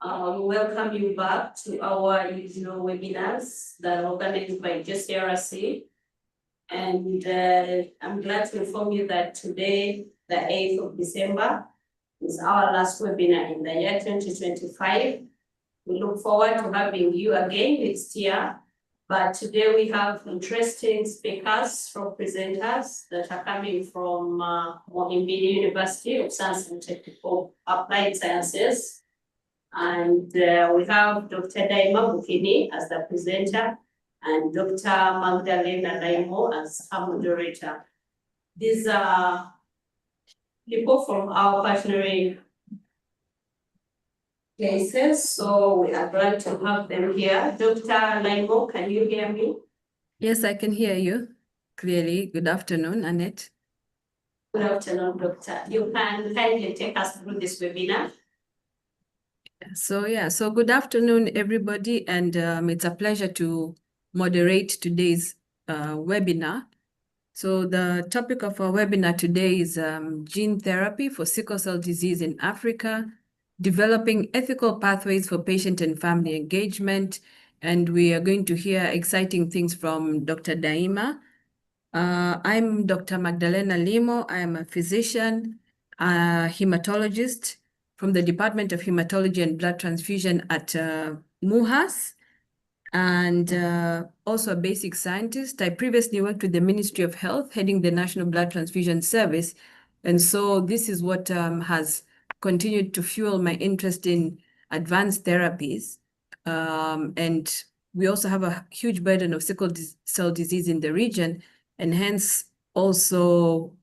Welcome you back to our webinars that are organized by JCRC. And I'm glad to inform you that today, the 8th of December, is our last webinar in the year 2025. We look forward to having you again next year. But today we have interesting speakers from presenters that are coming from Muhimbili University of Science and Technical Applied Sciences. And we have Dr. Daima Bukini as the presenter and Dr. Magdalena Laimo as our moderator. These are people from our partnering places, so we are glad to have them here. Dr. Laimo, can you hear me? Yes, I can hear you clearly. Good afternoon, Annette. Good afternoon, Doctor. You can kindly take us through this webinar. So good afternoon, everybody, and it's a pleasure to moderate today's webinar. So the topic of our webinar today is gene therapy for sickle cell disease in Africa, developing ethical pathways for patient and family engagement. And we are going to hear exciting things from Dr. Daima. I'm Dr. Magdalena Limo. I am a physician, a hematologist from the Department of Hematology and Blood Transfusion at MUHAS, and also a basic scientist. I previously worked with the Ministry of Health, heading the National Blood Transfusion Service. And so this is what has continued to fuel my interest in advanced therapies. And we also have a huge burden of sickle cell disease in the region, and hence also,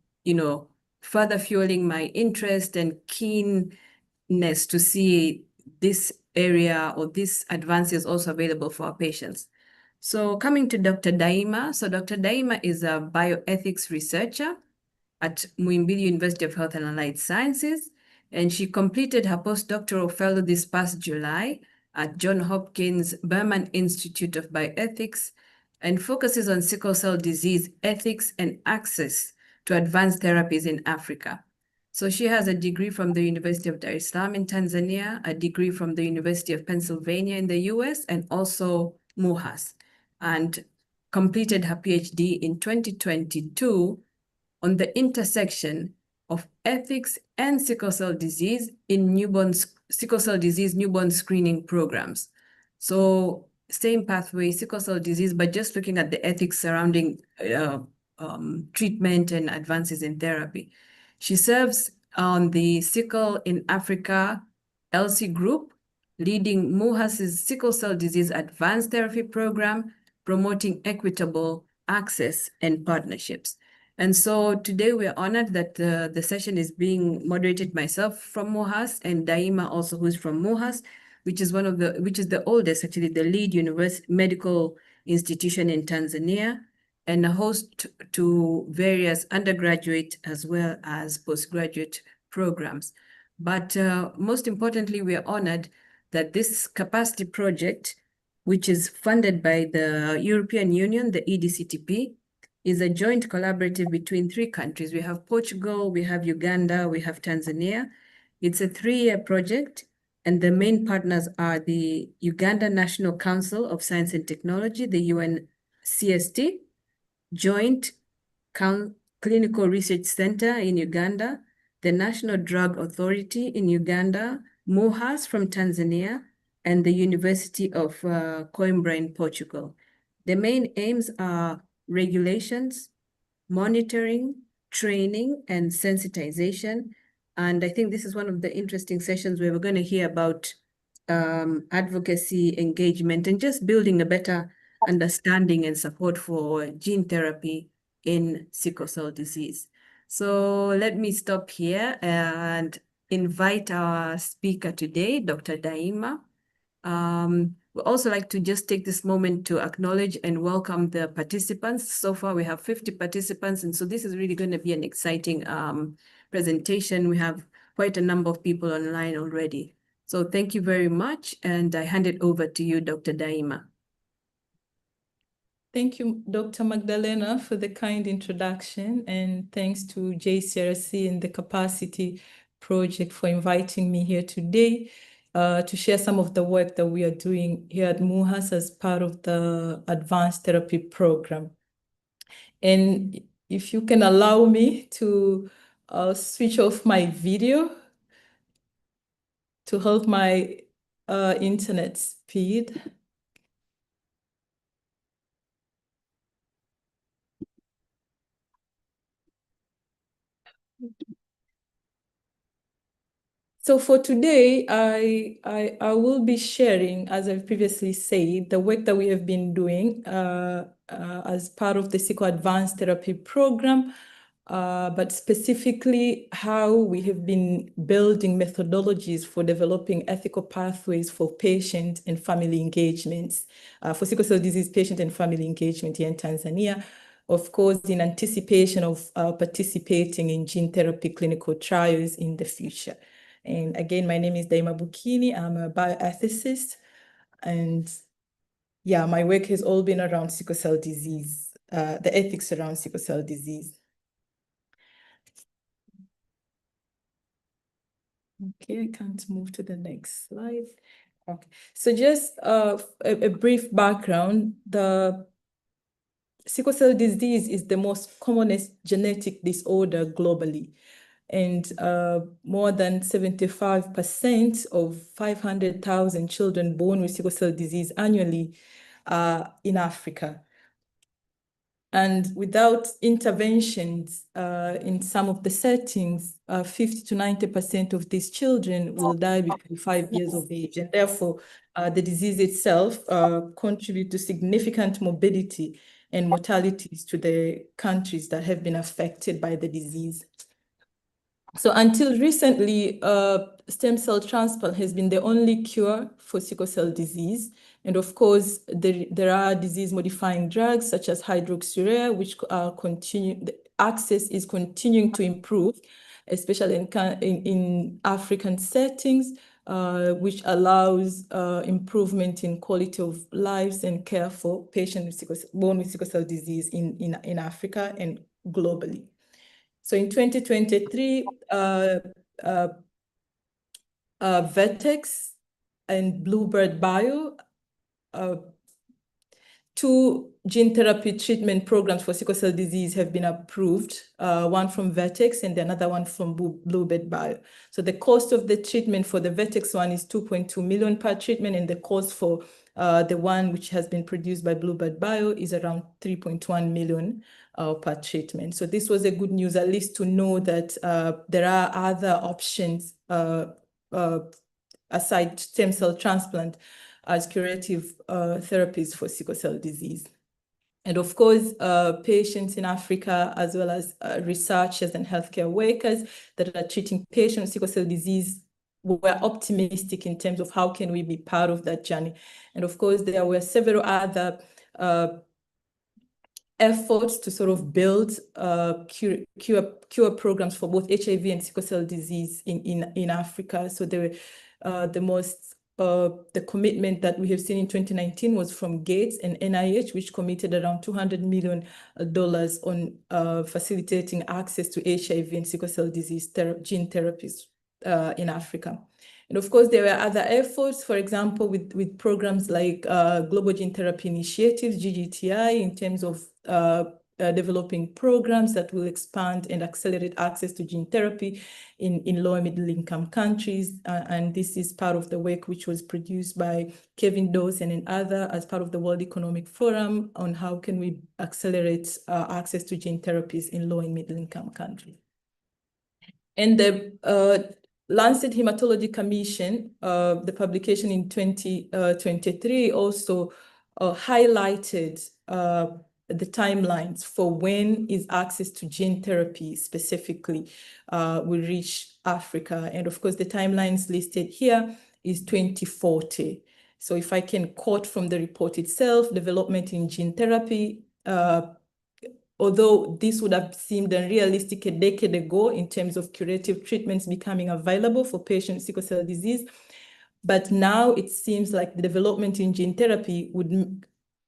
further fueling my interest and keenness to see this area or these advances also available for our patients. So coming to Dr. Daima. So Dr. Daima is a bioethics researcher at Muhimbili University of Health and Allied Sciences, and she completed her postdoctoral fellow this past July at Johns Hopkins Berman Institute of Bioethics, and focuses on sickle cell disease ethics and access to advanced therapies in Africa. So she has a degree from the University of Dar es Salaam in Tanzania, a degree from the University of Pennsylvania in the US, and also MUHAS, and completed her PhD in 2022 on the intersection of ethics and sickle cell disease in sickle cell disease newborn screening programs. So same pathway, sickle cell disease, but just looking at the ethics surrounding treatment and advances in therapy. She serves on the Sickle in Africa ELSI group, leading MUHAS's sickle cell disease advanced therapy program, promoting equitable access and partnerships. And so today we're honored that the session is being moderated myself from MUHAS and Daima also, who's from MUHAS, which is the oldest, actually, the lead medical institution in Tanzania, and a host to various undergraduate as well as postgraduate programs. But most importantly, we are honored that this capacity project, which is funded by the European Union, the EDCTP, is a joint collaborative between 3 countries. We have Portugal, we have Uganda, we have Tanzania. It's a 3-year project, and the main partners are the Uganda National Council of Science and Technology, the UNCST, Joint Clinical Research Center in Uganda, the National Drug Authority in Uganda, MUHAS from Tanzania, and the University of Coimbra in Portugal. The main aims are regulations, monitoring, training, and sensitization. And I think this is one of the interesting sessions where we're going to hear about advocacy, engagement, and just building a better understanding and support for gene therapy in sickle cell disease. So let me stop here and invite our speaker today, Dr. Daima. We'd also like to just take this moment to acknowledge and welcome the participants. So far, we have 50 participants, and so this is really going to be an exciting presentation. We have quite a number of people online already. So thank you very much, and I hand it over to you, Dr. Daima. Thank you, Dr. Magdalena, for the kind introduction, and thanks to JCRC and the Capacity Project for inviting me here today. to share some of the work that we are doing here at MUHAS as part of the Advanced Therapy Program. And if you can allow me to switch off my video to help my internet speed. So for today, I will be sharing, as I've previously said, the work that we have been doing as part of the SICO Advanced Therapy Program, but specifically how we have been building methodologies for developing ethical pathways for patient and family engagements, for sickle cell disease patient and family engagement here in Tanzania, of course, in anticipation of participating in gene therapy clinical trials in the future. And again, my name is Daima Bukini. I'm a bioethicist. And yeah, my work has all been around sickle cell disease, the ethics around sickle cell disease. Okay, I can't move to the next slide. Okay, so just a brief background. The sickle cell disease is the most commonest genetic disorder globally. And more than 75% of 500,000 children born with sickle cell disease annually are in Africa. And without interventions in some of the settings, 50 to 90% of these children will die before 5 years of age. And therefore, the disease itself contributes to significant morbidity and mortalities to the countries that have been affected by the disease. So until recently, stem cell transplant has been the only cure for sickle cell disease. And of course, there are disease-modifying drugs such as hydroxyurea, which the access is continuing to improve, especially in African settings, which allows improvement in quality of lives and care for patients born with sickle cell disease in Africa and globally. So in 2023, Vertex and Bluebird Bio, two gene therapy treatment programs for sickle cell disease have been approved, one from Vertex and another one from Bluebird Bio. So the cost of the treatment for the Vertex one is 2.2 million per treatment, and the cost for the one which has been produced by Bluebird Bio is around 3.1 million per treatment. So this was a good news, at least to know that there are other options aside stem cell transplant as curative therapies for sickle cell disease. And of course, patients in Africa, as well as researchers and healthcare workers that are treating patients with sickle cell disease, were optimistic in terms of how can we be part of that journey. And of course, there were several other efforts to sort of build cure programs for both HIV and sickle cell disease in Africa. So there were the commitment that we have seen in 2019 was from Gates and NIH, which committed around $200 million on facilitating access to HIV and sickle cell disease gene therapies in Africa. And of course, there were other efforts, for example, with programs like Global Gene Therapy Initiatives, GGTI, in terms of developing programs that will expand and accelerate access to gene therapy in low and middle income countries. And this is part of the work which was produced by Kevin Dawson and others as part of the World Economic Forum on how can we accelerate access to gene therapies in low and middle income countries. And the Lancet Hematology Commission, the publication in 2023 also highlighted the timelines for when is access to gene therapy specifically will reach Africa. And of course, the timelines listed here is 2040. So if I can quote from the report itself, development in gene therapy, although this would have seemed unrealistic a decade ago in terms of curative treatments becoming available for patients with sickle cell disease, but now it seems like the development in gene therapy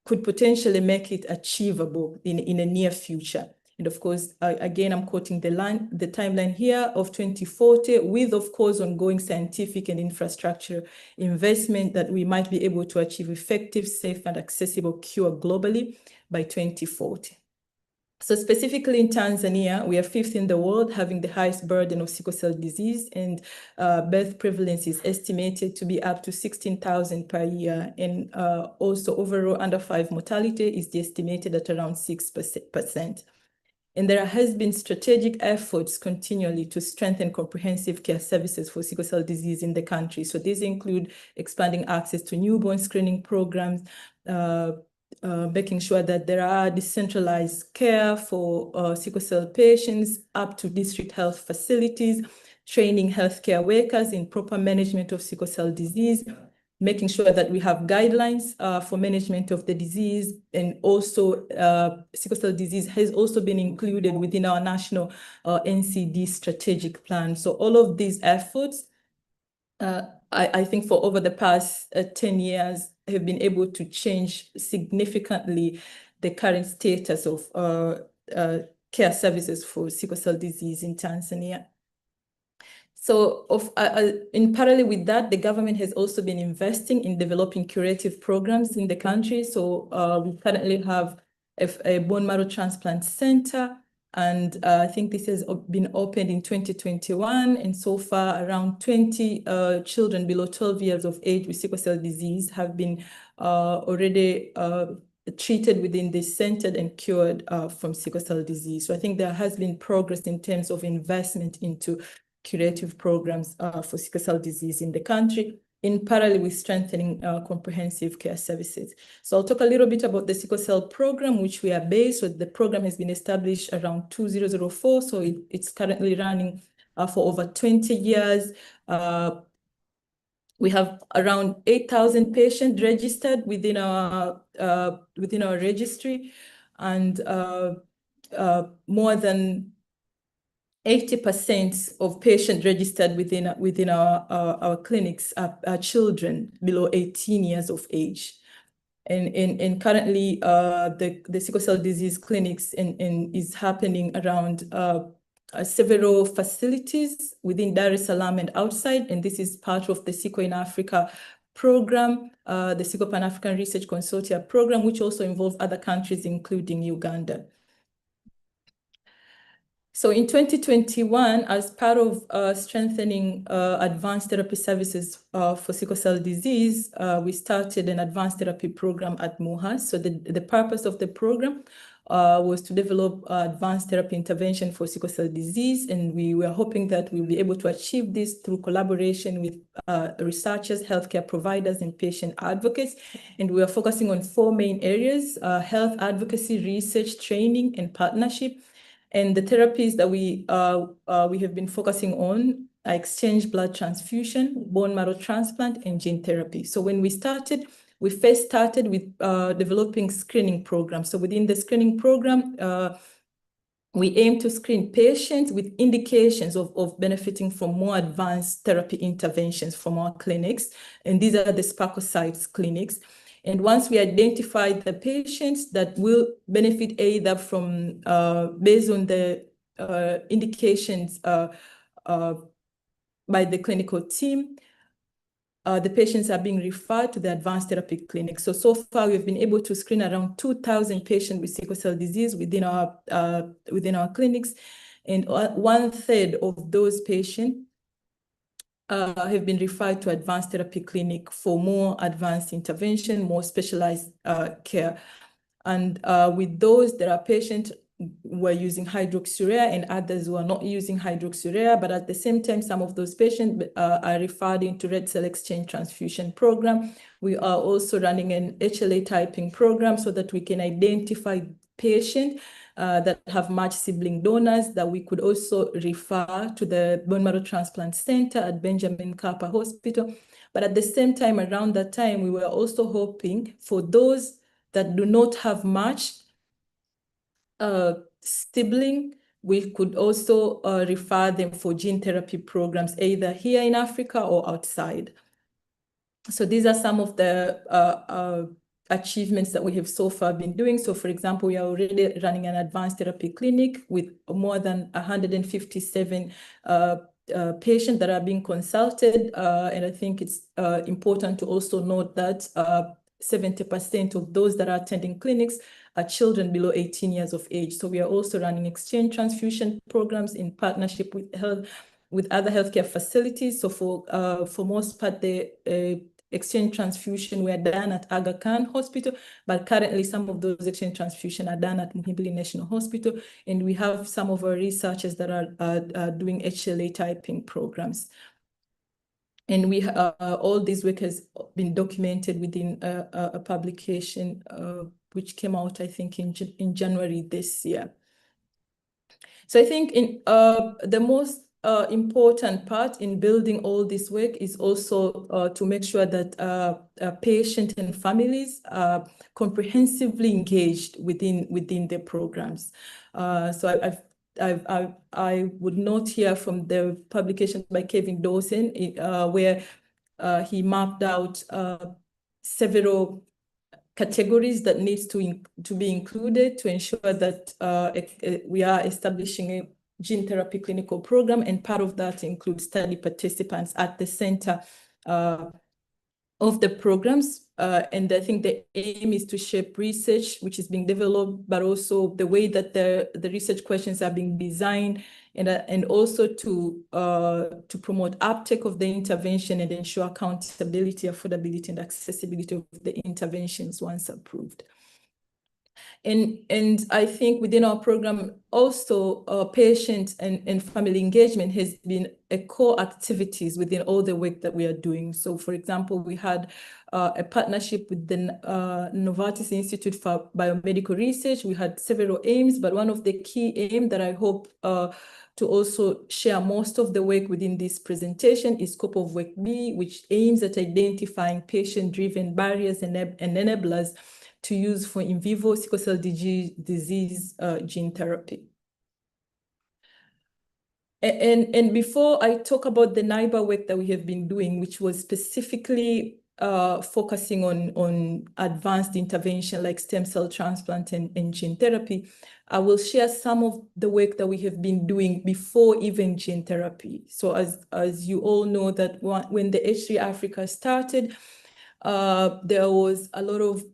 could potentially make it achievable in a near future. And of course, again, I'm quoting the timeline here of 2040, with, of course, ongoing scientific and infrastructure investment, that we might be able to achieve effective, safe, and accessible cure globally by 2040. So specifically in Tanzania, we are 5th in the world, having the highest burden of sickle cell disease, and birth prevalence is estimated to be up to 16,000 per year. And also overall under 5 mortality is estimated at around 6%. And there has been strategic efforts continually to strengthen comprehensive care services for sickle cell disease in the country. So these include expanding access to newborn screening programs, making sure that there are decentralized care for sickle cell patients up to district health facilities, training healthcare workers in proper management of sickle cell disease, making sure that we have guidelines for management of the disease. And also sickle cell disease has also been included within our national NCD strategic plan. So all of these efforts, I think for over the past 10 years, have been able to change significantly the current status of care services for sickle cell disease in Tanzania. So in parallel with that, the government has also been investing in developing curative programs in the country. So we currently have a bone marrow transplant center, and I think this has been opened in 2021. And so far, around 20 children below 12 years of age with sickle cell disease have been already treated within this center and cured from sickle cell disease. So I think there has been progress in terms of investment into curative programs for sickle cell disease in the country, in parallel with strengthening comprehensive care services. So I'll talk a little bit about the sickle cell program, which we are based. So the program has been established around 2004. So it's currently running for over 20 years. We have around 8,000 patients registered within our registry, and more than 80% of patients registered within our clinics are children below 18 years of age. And currently, the sickle cell disease clinics is happening around several facilities within Dar es Salaam and outside. And this is part of the Sickle in Africa program, the Sickle Pan-African Research Consortia program, which also involves other countries, including Uganda. So in 2021, as part of strengthening advanced therapy services for sickle cell disease, we started an advanced therapy program at MUHAS. So the purpose of the program was to develop advanced therapy intervention for sickle cell disease. And we were hoping that we'll be able to achieve this through collaboration with researchers, healthcare providers, and patient advocates. And we are focusing on 4 main areas: health advocacy, research, training, and partnership. And the therapies that we have been focusing on are exchange blood transfusion, bone marrow transplant, and gene therapy. So when we first started with developing screening programs. So within the screening program, we aim to screen patients with indications of benefiting from more advanced therapy interventions from our clinics. And these are the Sparkle sites clinics. And once we identify the patients that will benefit either from, based on the indications by the clinical team, the patients are being referred to the advanced therapy clinic. So far, we've been able to screen around 2,000 patients with sickle cell disease within our clinics. And 1/3 of those patients have been referred to advanced therapy clinic for more advanced intervention, more specialized care. And with those, there are patients who are using hydroxyurea and others who are not using hydroxyurea. But at the same time, some of those patients are referred into red cell exchange transfusion program. We are also running an HLA typing program so that we can identify patients that have matched sibling donors that we could also refer to the bone marrow transplant center at Benjamin Mkapa Hospital. But at the same time, around that time, we were also hoping for those that do not have matched sibling, we could also refer them for gene therapy programs, either here in Africa or outside. So these are some of the achievements that we have so far been doing. So for example, we are already running an advanced therapy clinic with more than 157 patients that are being consulted. And I think it's important to also note that 70% of those that are attending clinics are children below 18 years of age. So we are also running exchange transfusion programs in partnership with other healthcare facilities. So for most part, the exchange transfusion were done at Aga Khan Hospital, but currently some of those exchange transfusion are done at Muhimbili National Hospital, and we have some of our researchers that are doing HLA typing programs. And we all this work has been documented within a publication which came out, I think, in January this year. So I think in the most important part in building all this work is also to make sure that patients and families are comprehensively engaged within the programs. So I would note here from the publication by Kevin Dawson, where he mapped out several categories that needs to be included to ensure that we are establishing a gene therapy clinical program, and part of that includes study participants at the center of the programs. And I think the aim is to shape research which is being developed, but also the way that the research questions are being designed, and also to promote uptake of the intervention and ensure accountability, affordability, and accessibility of the interventions once approved. And I think within our program also patient and family engagement has been a core activities within all the work that we are doing. So for example, we had a partnership with the Novartis Institute for Biomedical Research. We had several aims, but one of the key aims that I hope to also share most of the work within this presentation is Scope of Work B, which aims at identifying patient-driven barriers and enablers to use for in vivo sickle cell disease gene therapy. And before I talk about the NIBA work that we have been doing, which was specifically focusing on advanced intervention like stem cell transplant and gene therapy, I will share some of the work that we have been doing before even gene therapy. So as you all know, that when the H3 Africa started, there was a lot of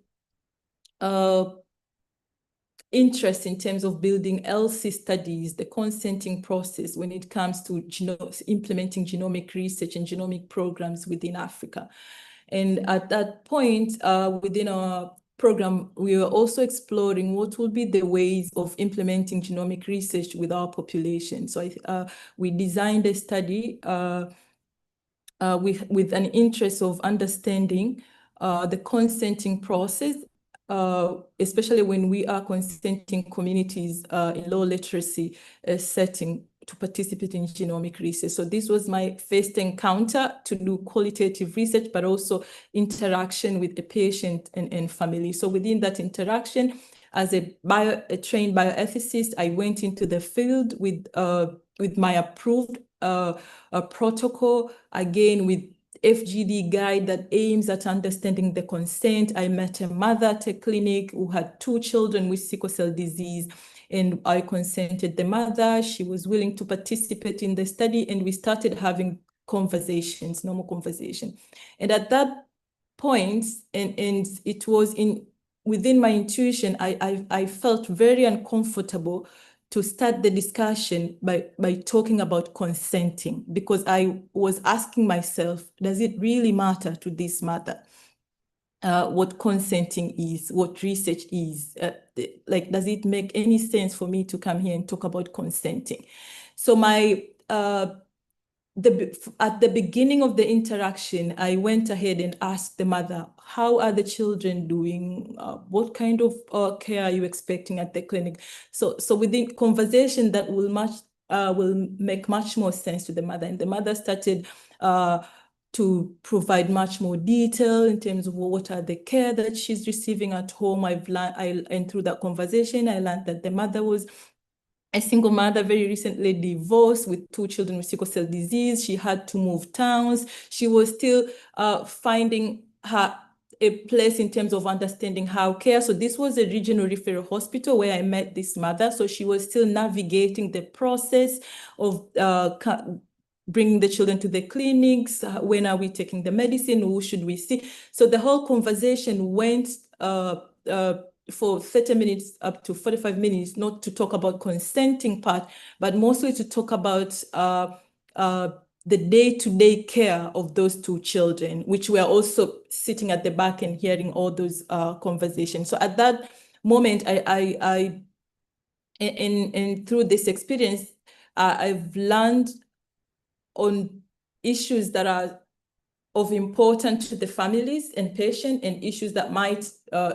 interest in terms of building LC studies, the consenting process when it comes to implementing genomic research and genomic programs within Africa. And at that point, within our program, we were also exploring what would be the ways of implementing genomic research with our population. So we designed a study with an interest of understanding the consenting process, especially when we are consenting communities in low literacy setting to participate in genomic research. So this was my first encounter to do qualitative research, but also interaction with the patient and family. So within that interaction, as a trained bioethicist, I went into the field with my approved protocol, again with FGD guide that aims at understanding the consent. I met a mother at a clinic who had 2 children with sickle cell disease, and I consented the mother. She was willing to participate in the study, and we started having conversations, normal conversation. And at that point, and it was within my intuition, I felt very uncomfortable to start the discussion by talking about consenting, because I was asking myself, does it really matter to this mother what consenting is, what research is? Like, does it make any sense for me to come here and talk about consenting? So at the beginning of the interaction, I went ahead and asked the mother, how are the children doing? What kind of care are you expecting at the clinic? So within conversation that will make much more sense to the mother. And the mother started to provide much more detail in terms of what are the care that she's receiving at home. And through that conversation, I learned that the mother was a single mother, very recently divorced with 2 children with sickle cell disease. She had to move towns. She was still finding her a place in terms of understanding how care. So this was a regional referral hospital where I met this mother. So she was still navigating the process of bringing the children to the clinics. When are we taking the medicine? Who should we see? So the whole conversation went for 30 minutes up to 45 minutes, not to talk about consenting part, but mostly to talk about the day-to-day care of those two children, which we are also sitting at the back and hearing all those conversations. So at that moment, and through this experience, I've learned on issues that are of importance to the families and patient, and issues that might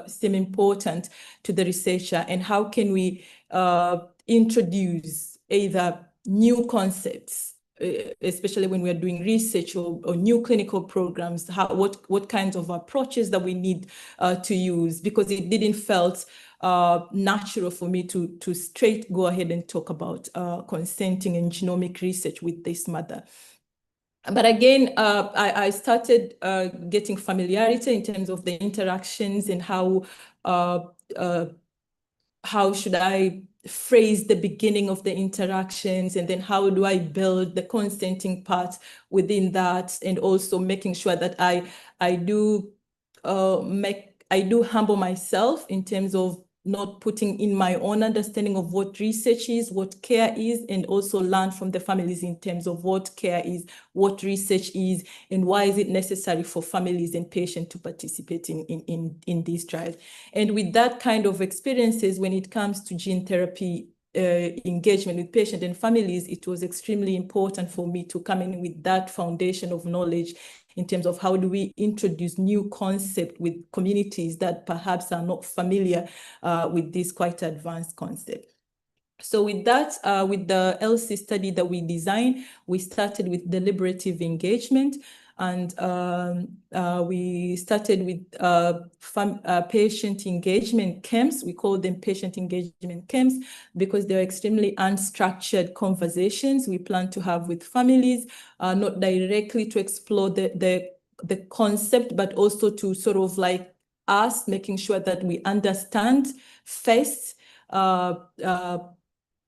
seem important to the researcher, and how can we introduce either new concepts, especially when we're doing research or new clinical programs, what kinds of approaches that we need to use, because it didn't felt natural for me to straight go ahead and talk about consenting and genomic research with this mother. But again, I started getting familiarity in terms of the interactions and how should I phrase the beginning of the interactions, and then how do I build the consenting part within that, and also making sure that I do humble myself in terms of not putting in my own understanding of what research is, what care is, and also learn from the families in terms of what care is, what research is, and why is it necessary for families and patients to participate in these trials. And with that kind of experiences, when it comes to gene therapy engagement with patients and families, it was extremely important for me to come in with that foundation of knowledge in terms of how do we introduce new concept with communities that perhaps are not familiar with this quite advanced concept. So with that, with the ELSI study that we designed, we started with deliberative engagement, and we started with patient engagement camps. We call them patient engagement camps because they're extremely unstructured conversations we plan to have with families, not directly to explore the concept, but also to sort of like us making sure that we understand first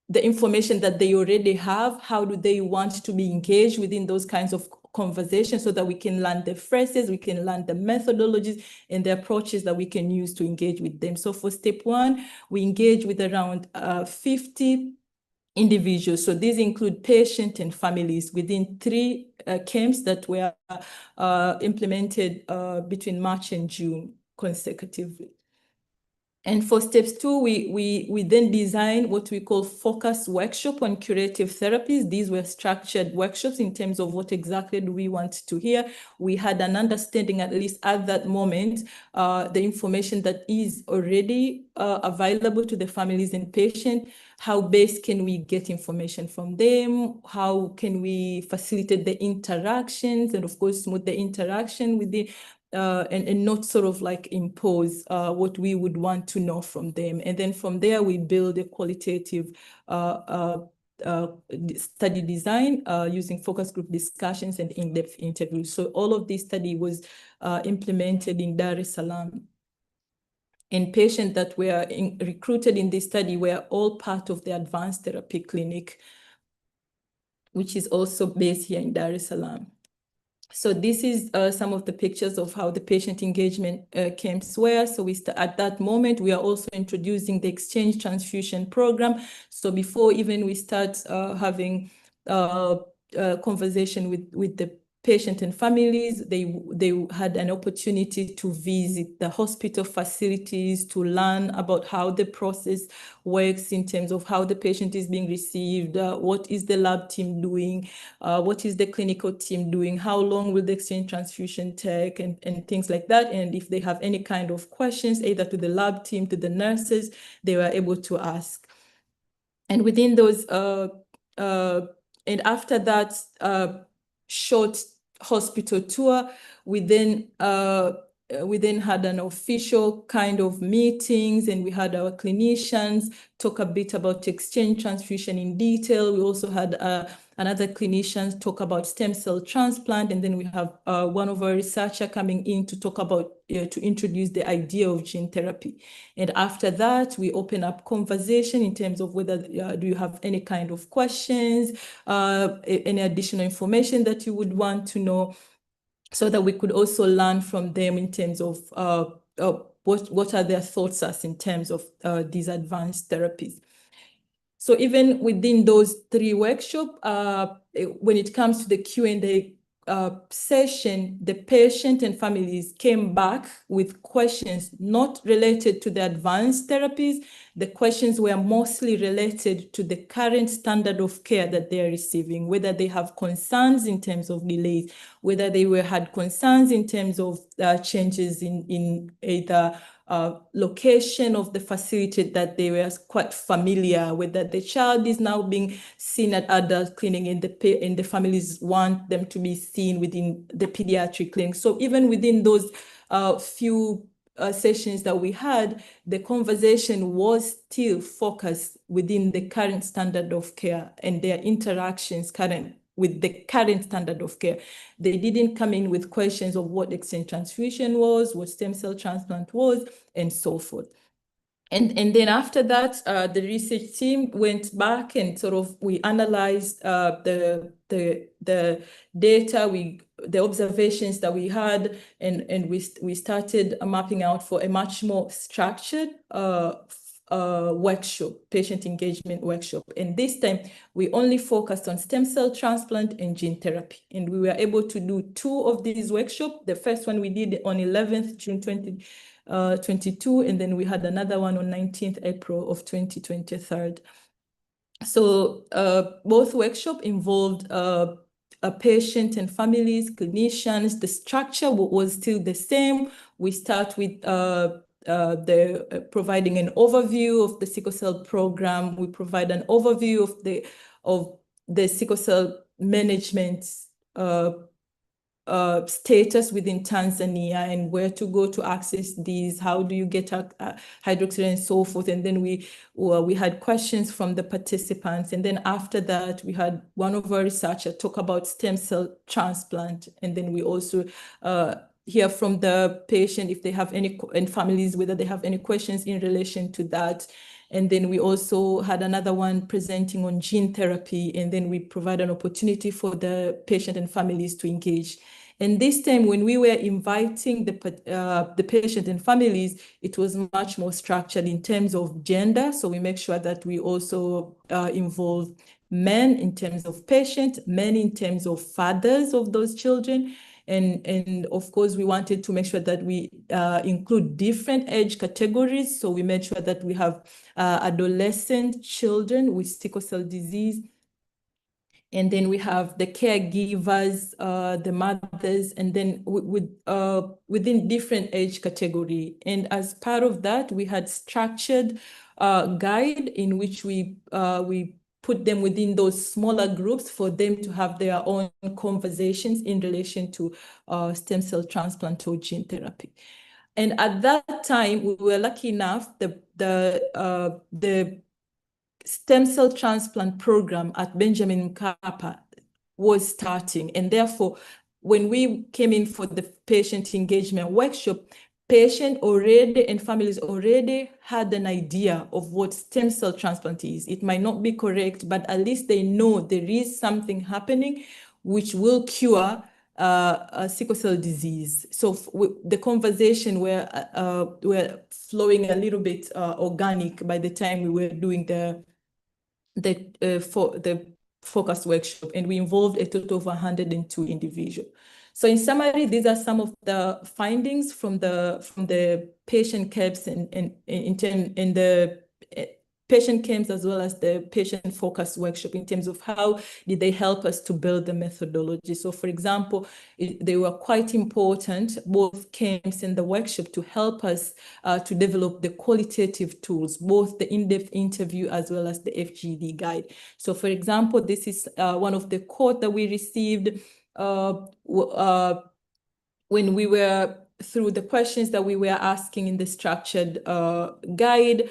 the information that they already have. How do they want to be engaged within those kinds of conversations, so that we can learn the phrases, we can learn the methodologies and the approaches that we can use to engage with them. So for step one, we engage with around 50 individuals. So these include patients and families within 3 camps that were implemented between March and June consecutively. And for steps 2, we then designed what we call focus workshop on curative therapies. These were structured workshops in terms of what exactly do we want to hear. We had an understanding, at least at that moment, the information that is already available to the families and patients. How best can we get information from them? How can we facilitate the interactions, and of course smooth the interaction with the and not sort of like impose what we would want to know from them. And then from there, we build a qualitative study design using focus group discussions and in-depth interviews. So all of this study was implemented in Dar es Salaam. And patients that were recruited in this study were all part of the Advanced Therapy Clinic, which is also based here in Dar es Salaam. So this is some of the pictures of how the patient engagement camps were. So at that moment, we are also introducing the exchange transfusion program. So before even we start having conversation with the patient and families, they had an opportunity to visit the hospital facilities to learn about how the process works in terms of how the patient is being received, what is the lab team doing, what is the clinical team doing, how long will the exchange transfusion take, and things like that. And if they have any kind of questions, either to the lab team, to the nurses, they were able to ask. And within those, and after that short hospital tour, we then we then had an official kind of meetings, and we had our clinicians talk a bit about exchange transfusion in detail. We also had another clinician talk about stem cell transplant, and then we have one of our researcher coming in to talk about, to introduce the idea of gene therapy. And after that, we open up conversation in terms of whether do you have any kind of questions, any additional information that you would want to know, so that we could also learn from them in terms of what are their thoughts as in terms of these advanced therapies. So even within those 3 workshops, when it comes to the Q&A session, the patient and families came back with questions not related to the advanced therapies. The questions were mostly related to the current standard of care that they are receiving, whether they have concerns in terms of delays, whether they had concerns in terms of changes in either location of the facility that they were quite familiar with, that the child is now being seen at adult clinic, and the families want them to be seen within the pediatric clinic. So even within those few sessions that we had, the conversation was still focused within the current standard of care and their interactions with the current standard of care. They didn't come in with questions of what exchange transfusion was, what stem cell transplant was, and so forth. And then after that, the research team went back and we analyzed the data, the observations that we had, and we started mapping out for a much more structured workshop, patient engagement workshop. And this time we only focused on stem cell transplant and gene therapy. And we were able to do 2 of these workshops. The first one we did on 11th June 2022, and then we had another one on 19th April of 2023. So both workshops involved a patient and families, clinicians. The structure was still the same. We start with providing an overview of the sickle cell program. We provide an overview of the sickle cell management status within Tanzania, and where to go to access these, how do you get hydroxyurea and so forth. And then we had questions from the participants. And then after that, we had one of our researchers talk about stem cell transplant. And then we also hear from the patient if they have any, and families, whether they have any questions in relation to that. And then we also had another one presenting on gene therapy, and then we provide an opportunity for the patient and families to engage. And this time, when we were inviting the patient and families, it was much more structured in terms of gender. So we make sure that we also involve men in terms of patient, men in terms of fathers of those children. And of course, we wanted to make sure that we include different age categories. So we made sure that we have adolescent children with sickle cell disease. And then we have the caregivers, the mothers, and then within different age category. And as part of that, we had structured guide in which we put them within those smaller groups for them to have their own conversations in relation to stem cell transplant or gene therapy. And at that time, we were lucky enough, the stem cell transplant program at Benjamin Mkapa was starting. And therefore, when we came in for the patient engagement workshop, patient already and families already had an idea of what stem cell transplant is. It might not be correct, but at least they know there is something happening which will cure sickle cell disease. So the conversation were flowing a little bit organic by the time we were doing the focus workshop, and we involved a total of 102 individuals. So in summary, these are some of the findings from the patient camps and the patient camps, as well as the patient focus workshop, in terms of how did they help us to build the methodology. So for example, they were quite important, both camps and the workshop, to help us to develop the qualitative tools, both the in-depth interview as well as the FGD guide. So for example, this is one of the quotes that we received when we were through the questions that we were asking in the structured guide,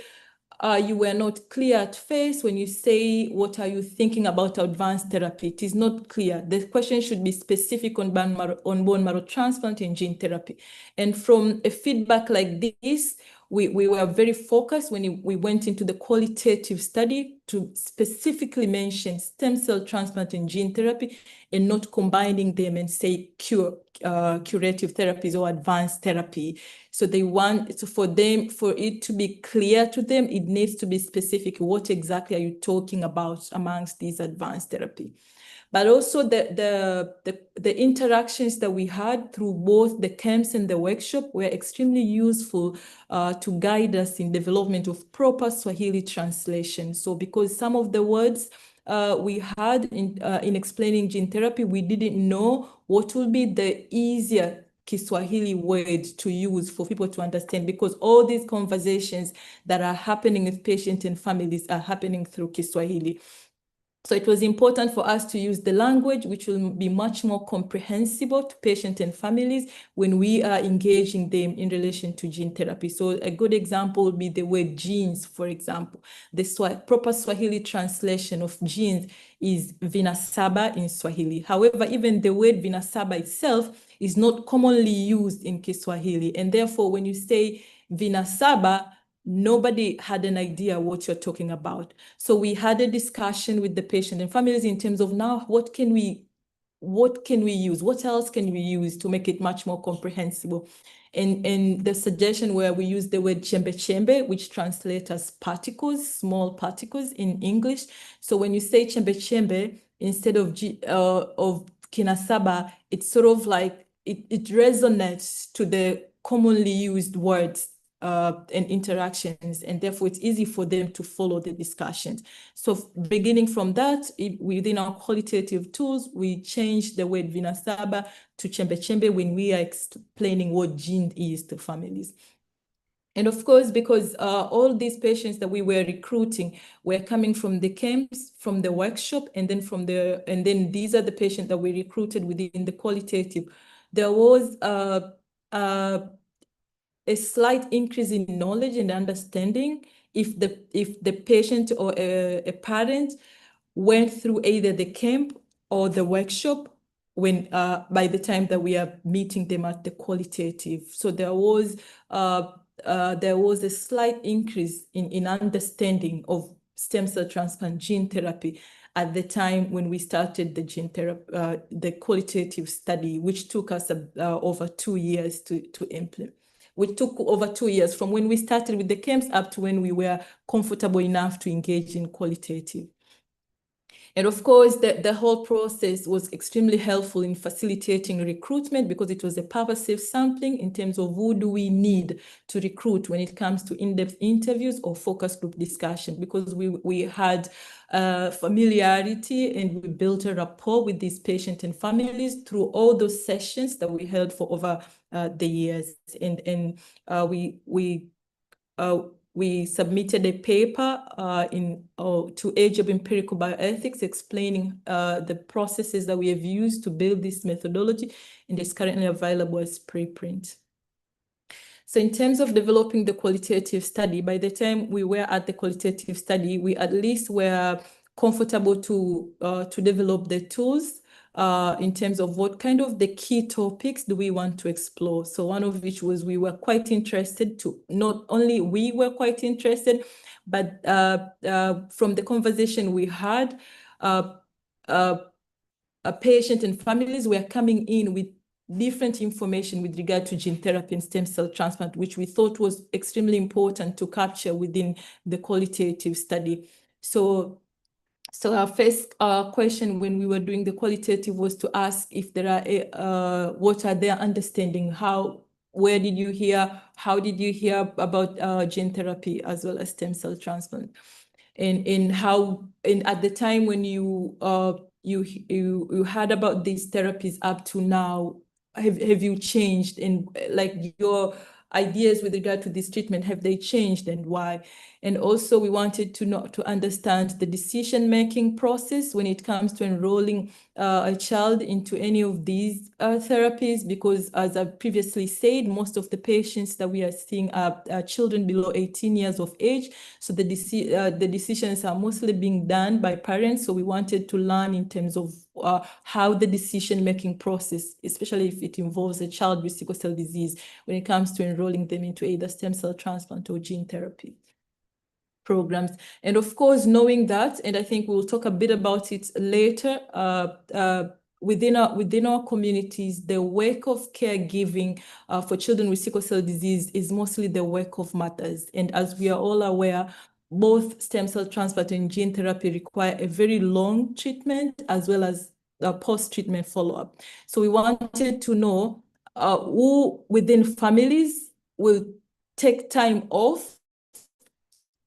you were not clear at first when you say, what are you thinking about advanced therapy? It is not clear. The question should be specific on bone marrow transplant and gene therapy. And from a feedback like this, we were very focused when we went into the qualitative study to specifically mention stem cell transplant and gene therapy and not combining them and say curative therapies or advanced therapy. So they want, so for it to be clear to them, it needs to be specific. What exactly are you talking about amongst these advanced therapy? But also the interactions that we had through both the camps and the workshop were extremely useful to guide us in development of proper Swahili translation. So because some of the words we had in explaining gene therapy, we didn't know what will be the easier Kiswahili word to use for people to understand, because all these conversations that are happening with patients and families are happening through Kiswahili. So it was important for us to use the language which will be much more comprehensible to patients and families when we are engaging them in relation to gene therapy. So a good example would be the word genes, for example. The proper Swahili translation of genes is vinasaba in Swahili. However, even the word vinasaba itself is not commonly used in Kiswahili. And therefore, when you say vinasaba, nobody had an idea what you're talking about. So we had a discussion with the patient and families in terms of now, what can we use? What else can we use to make it much more comprehensible? And the suggestion where we use the word chembe, which translates as particles, small particles in English. So when you say chembe, instead of kinasaba, it's sort of like, it resonates to the commonly used words and interactions, and therefore it's easy for them to follow the discussions. So beginning from that, within our qualitative tools, we changed the word vinasaba to chembe when we are explaining what gene is to families. And of course, because all these patients that we were recruiting were coming from the camps, from the workshop, and then these are the patients that we recruited within the qualitative. There was a slight increase in knowledge and understanding if the patient or a parent went through either the camp or the workshop when by the time that we are meeting them at the qualitative. So there was a slight increase in understanding of stem cell transplant gene therapy at the time when we started the gene therapy, the qualitative study, which took us over 2 years to implement. Which took over 2 years from when we started with the camps up to when we were comfortable enough to engage in qualitative. And of course, the whole process was extremely helpful in facilitating recruitment because it was a purposive sampling in terms of who do we need to recruit when it comes to in-depth interviews or focus group discussion, because we had familiarity and we built a rapport with these patients and families through all those sessions that we held for over the years. And we submitted a paper to Age of Empirical Bioethics explaining the processes that we have used to build this methodology, and it's currently available as preprint. So in terms of developing the qualitative study, by the time we were at the qualitative study, we at least were comfortable to develop the tools in terms of what kind of the key topics do we want to explore. So one of which was we were quite interested to, not only we were quite interested, but from the conversation we had, a patient and families were coming in with different information with regard to gene therapy and stem cell transplant, which we thought was extremely important to capture within the qualitative study. So our first question when we were doing the qualitative was to ask if there are, what are their understanding? Where did you hear? How did you hear about gene therapy as well as stem cell transplant? And at the time when you heard about these therapies up to now, have you changed? And like your ideas with regard to this treatment, have they changed and why? And also we wanted to understand the decision-making process when it comes to enrolling a child into any of these therapies, because as I previously said, most of the patients that we are seeing are children below 18 years of age. So the decisions are mostly being done by parents. So we wanted to learn in terms of how the decision-making process, especially if it involves a child with sickle cell disease, when it comes to enrolling them into either stem cell transplant or gene therapy programs. And of course, knowing that, and I think we'll talk a bit about it later, within our communities, the work of caregiving for children with sickle cell disease is mostly the work of mothers. And as we are all aware, both stem cell transplant and gene therapy require a very long treatment as well as post-treatment follow-up. So we wanted to know who within families will take time off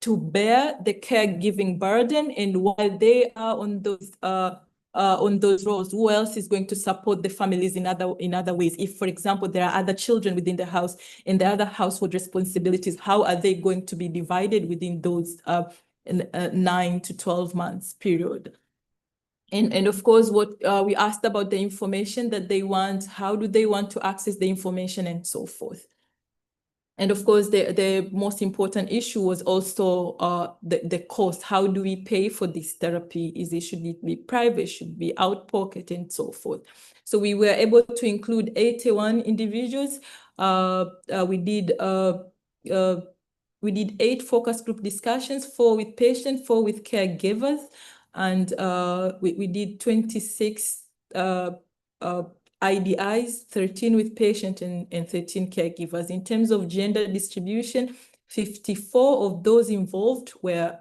to bear the caregiving burden, and while they are on those roles, who else is going to support the families in other ways? If, for example, there are other children within the house and the other household responsibilities, how are they going to be divided within those 9 to 12 months period? And of course, what we asked about the information that they want, how do they want to access the information, and so forth. And of course, the most important issue was also the cost. How do we pay for this therapy? Should it be private? Should it be out pocket, and so forth? So we were able to include 81 individuals. We did 8 focus group discussions, 4 with patients, 4 with caregivers, and we did 26 IDIs, 13 with patients and 13 caregivers. In terms of gender distribution, 54 of those involved were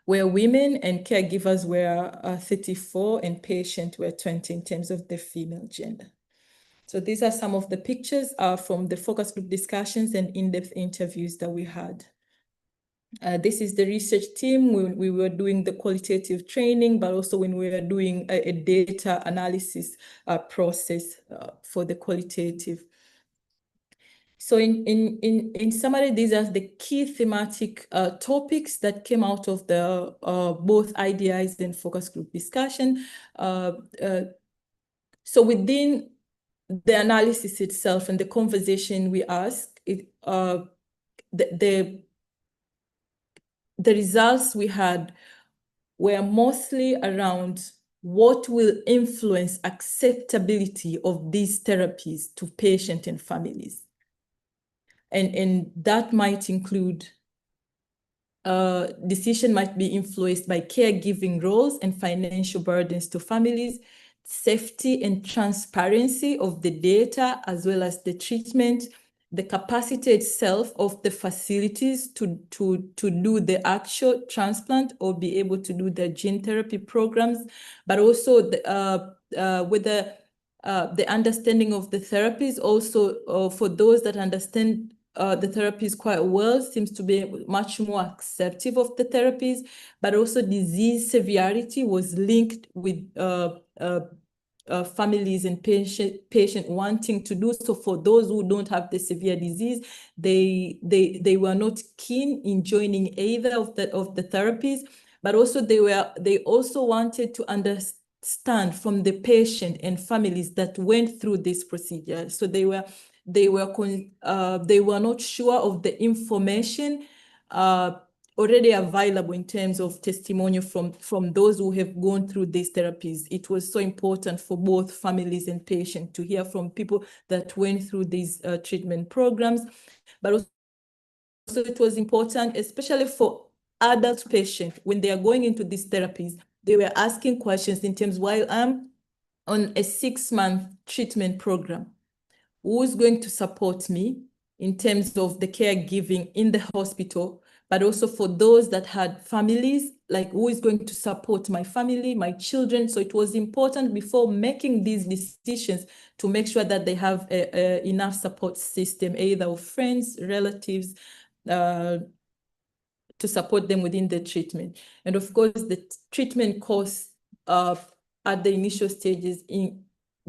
women, and caregivers were 34, and patients were 20 in terms of the female gender. So these are some of the pictures from the focus group discussions and in-depth interviews that we had. This is the research team when we were doing the qualitative training, but also when we were doing a data analysis process for the qualitative. So in summary, these are the key thematic topics that came out of the both IDIs and focus group discussion. So within the analysis itself and the conversation we asked, the results we had were mostly around what will influence acceptability of these therapies to patients and families. And that might include decision might be influenced by caregiving roles and financial burdens to families, safety and transparency of the data, as well as the treatment, the capacity itself of the facilities to do the actual transplant or be able to do the gene therapy programs, but also the understanding of the therapies. Also, for those that understand the therapies quite well, seems to be much more accepting of the therapies, but also disease severity was linked with families and patient wanting to do so. For those who don't have the severe disease, they were not keen in joining either of the therapies, but also they also wanted to understand from the patient and families that went through this procedure. So they were not sure of the information already available in terms of testimonial from those who have gone through these therapies. It was so important for both families and patients to hear from people that went through these treatment programs. But also it was important, especially for adult patients, when they are going into these therapies, they were asking questions in terms, while I'm on a 6-month treatment program, who's going to support me in terms of the caregiving in the hospital, but also for those that had families, like who is going to support my family, my children. So it was important before making these decisions to make sure that they have enough support system, either of friends, relatives, to support them within the treatment. And of course, the treatment costs at the initial stages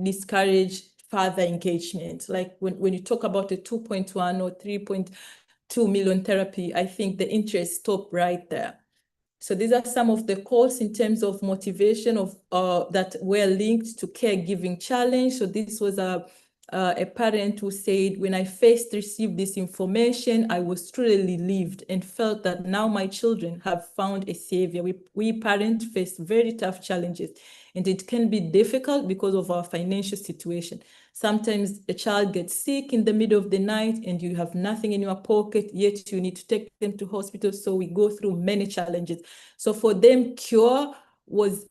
discourage further engagement. Like when you talk about a 2.1 or 3.2 million therapy, I think the interest stopped right there. So these are some of the quotes in terms of motivation of that were linked to caregiving challenge. So this was a parent who said, when I first received this information, I was truly relieved and felt that now my children have found a savior. We parents face very tough challenges, and it can be difficult because of our financial situation. Sometimes a child gets sick in the middle of the night and you have nothing in your pocket, yet you need to take them to hospital. So we go through many challenges. So for them, cure was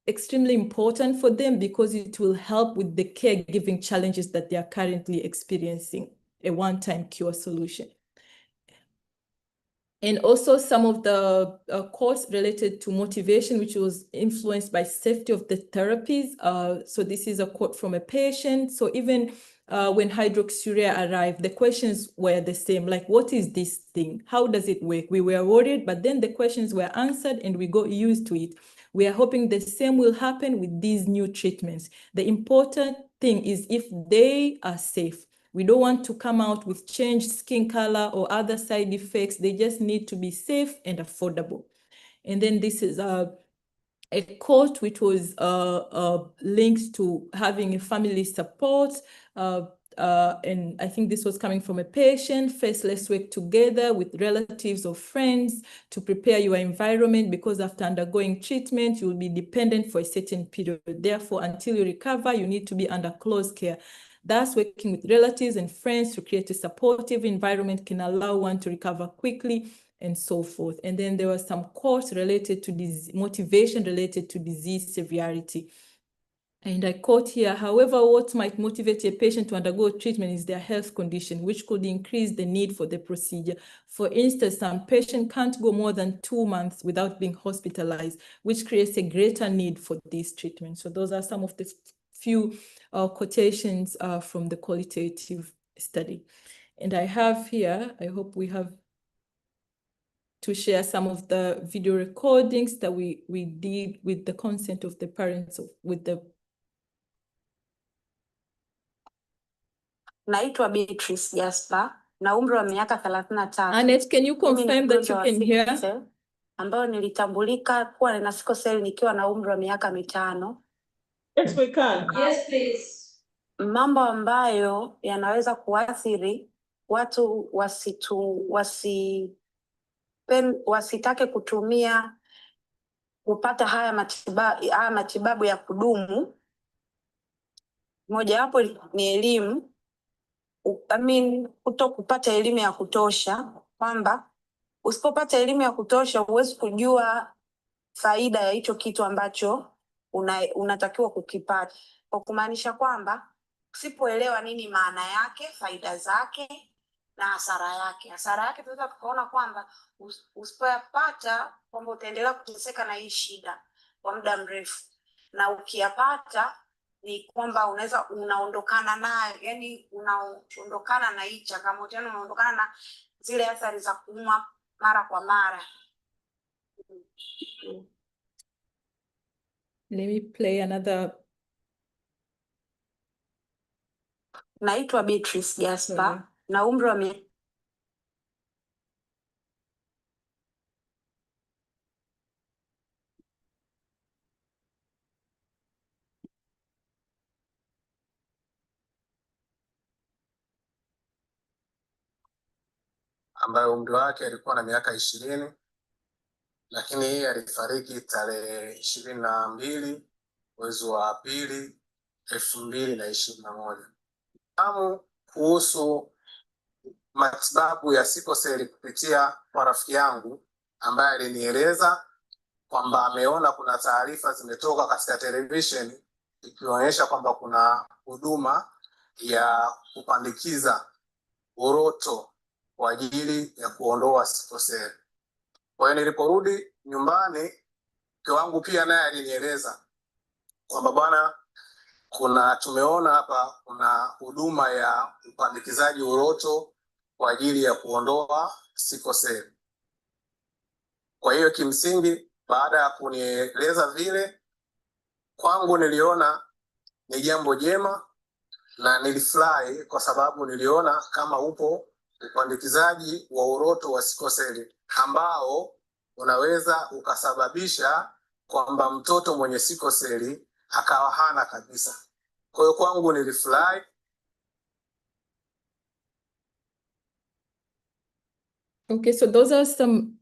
extremely important for them because it will help with the caregiving challenges that they are currently experiencing, a one-time cure solution. And also some of the quotes related to motivation, which was influenced by safety of the therapies. So this is a quote from a patient. So even when hydroxyurea arrived, the questions were the same, like, what is this thing? How does it work? We were worried, but then the questions were answered and we got used to it. We are hoping the same will happen with these new treatments. The important thing is if they are safe. We don't want to come out with changed skin color or other side effects. They just need to be safe and affordable. And then this is a quote which was linked to having a family support. And I think this was coming from a patient. First, let's work together with relatives or friends to prepare your environment, because after undergoing treatment, you will be dependent for a certain period. Therefore, until you recover, you need to be under close care. Thus, working with relatives and friends to create a supportive environment can allow one to recover quickly, and so forth. And then there were some quotes related to motivation related to disease severity. And I quote here, however, what might motivate a patient to undergo treatment is their health condition, which could increase the need for the procedure. For instance, some patients can't go more than 2 months without being hospitalized, which creates a greater need for this treatment. So those are some of the few quotations from the qualitative study. And I have here, I hope we have to share some of the video recordings that we did with the consent of the parents with the. Naitwa Beatrice Jasper na umri wa miaka 33. Annette, can you confirm that you can hear? Ambayo nilitambulika kuwa nina sickle cell nikiwa na umri wa miaka 5. Yes, we can. Yes, please. Mambo ambayo yanaweza kuathiri watu wasitake kutumia kupata haya matibabu ya kudumu. Mojawapo ni elimu. Kuto kupata elimu ya kutosha, kwamba usipopata elimu ya kutosha huwezi kujua faida ya hicho kitu ambacho unatakiwa kukipata. Kwa kumaanisha kwamba usipoelewa nini maana yake, faida zake na hasara yake. Hasara yake tunaweza tukaona kwamba usipoyapata kwamba utaendelea kuteseka na hii shida kwa muda mrefu, na ukiyapata ni kwamba unaondokana nayo, yani unaondokana na hii changamoto, yani unaondokana na zile athari za kuumwa mara kwa mara. Let me play another. Naitwa Beatrice Jasper na umri wa ambayo umri wake alikuwa na miaka 20, lakini yeye alifariki tarehe 22 mwezi wa pili 2021. Kuhusu matibabu ya sickle cell kupitia kwa rafiki yangu ambaye alinieleza kwamba ameona kuna taarifa zimetoka katika televisheni ikionyesha kwamba kuna huduma ya kupandikiza uroto kwa ajili ya kuondoa sickle cell. Kwa hiyo niliporudi nyumbani, mke wangu pia naye alinieleza kwamba bwana, tumeona hapa kuna huduma ya upandikizaji uroto kwa ajili ya kuondoa sickle cell. Kwa hiyo kimsingi, baada ya kunieleza vile, kwangu niliona ni jambo jema na nilifurahi, kwa sababu niliona kama upo upandikizaji wa uroto wa sickle cell ambao unaweza ukasababisha kwamba mtoto mwenye sikoseli akawa hana kabisa. Kwa hiyo kwangu nilifurahi. Okay, so those are some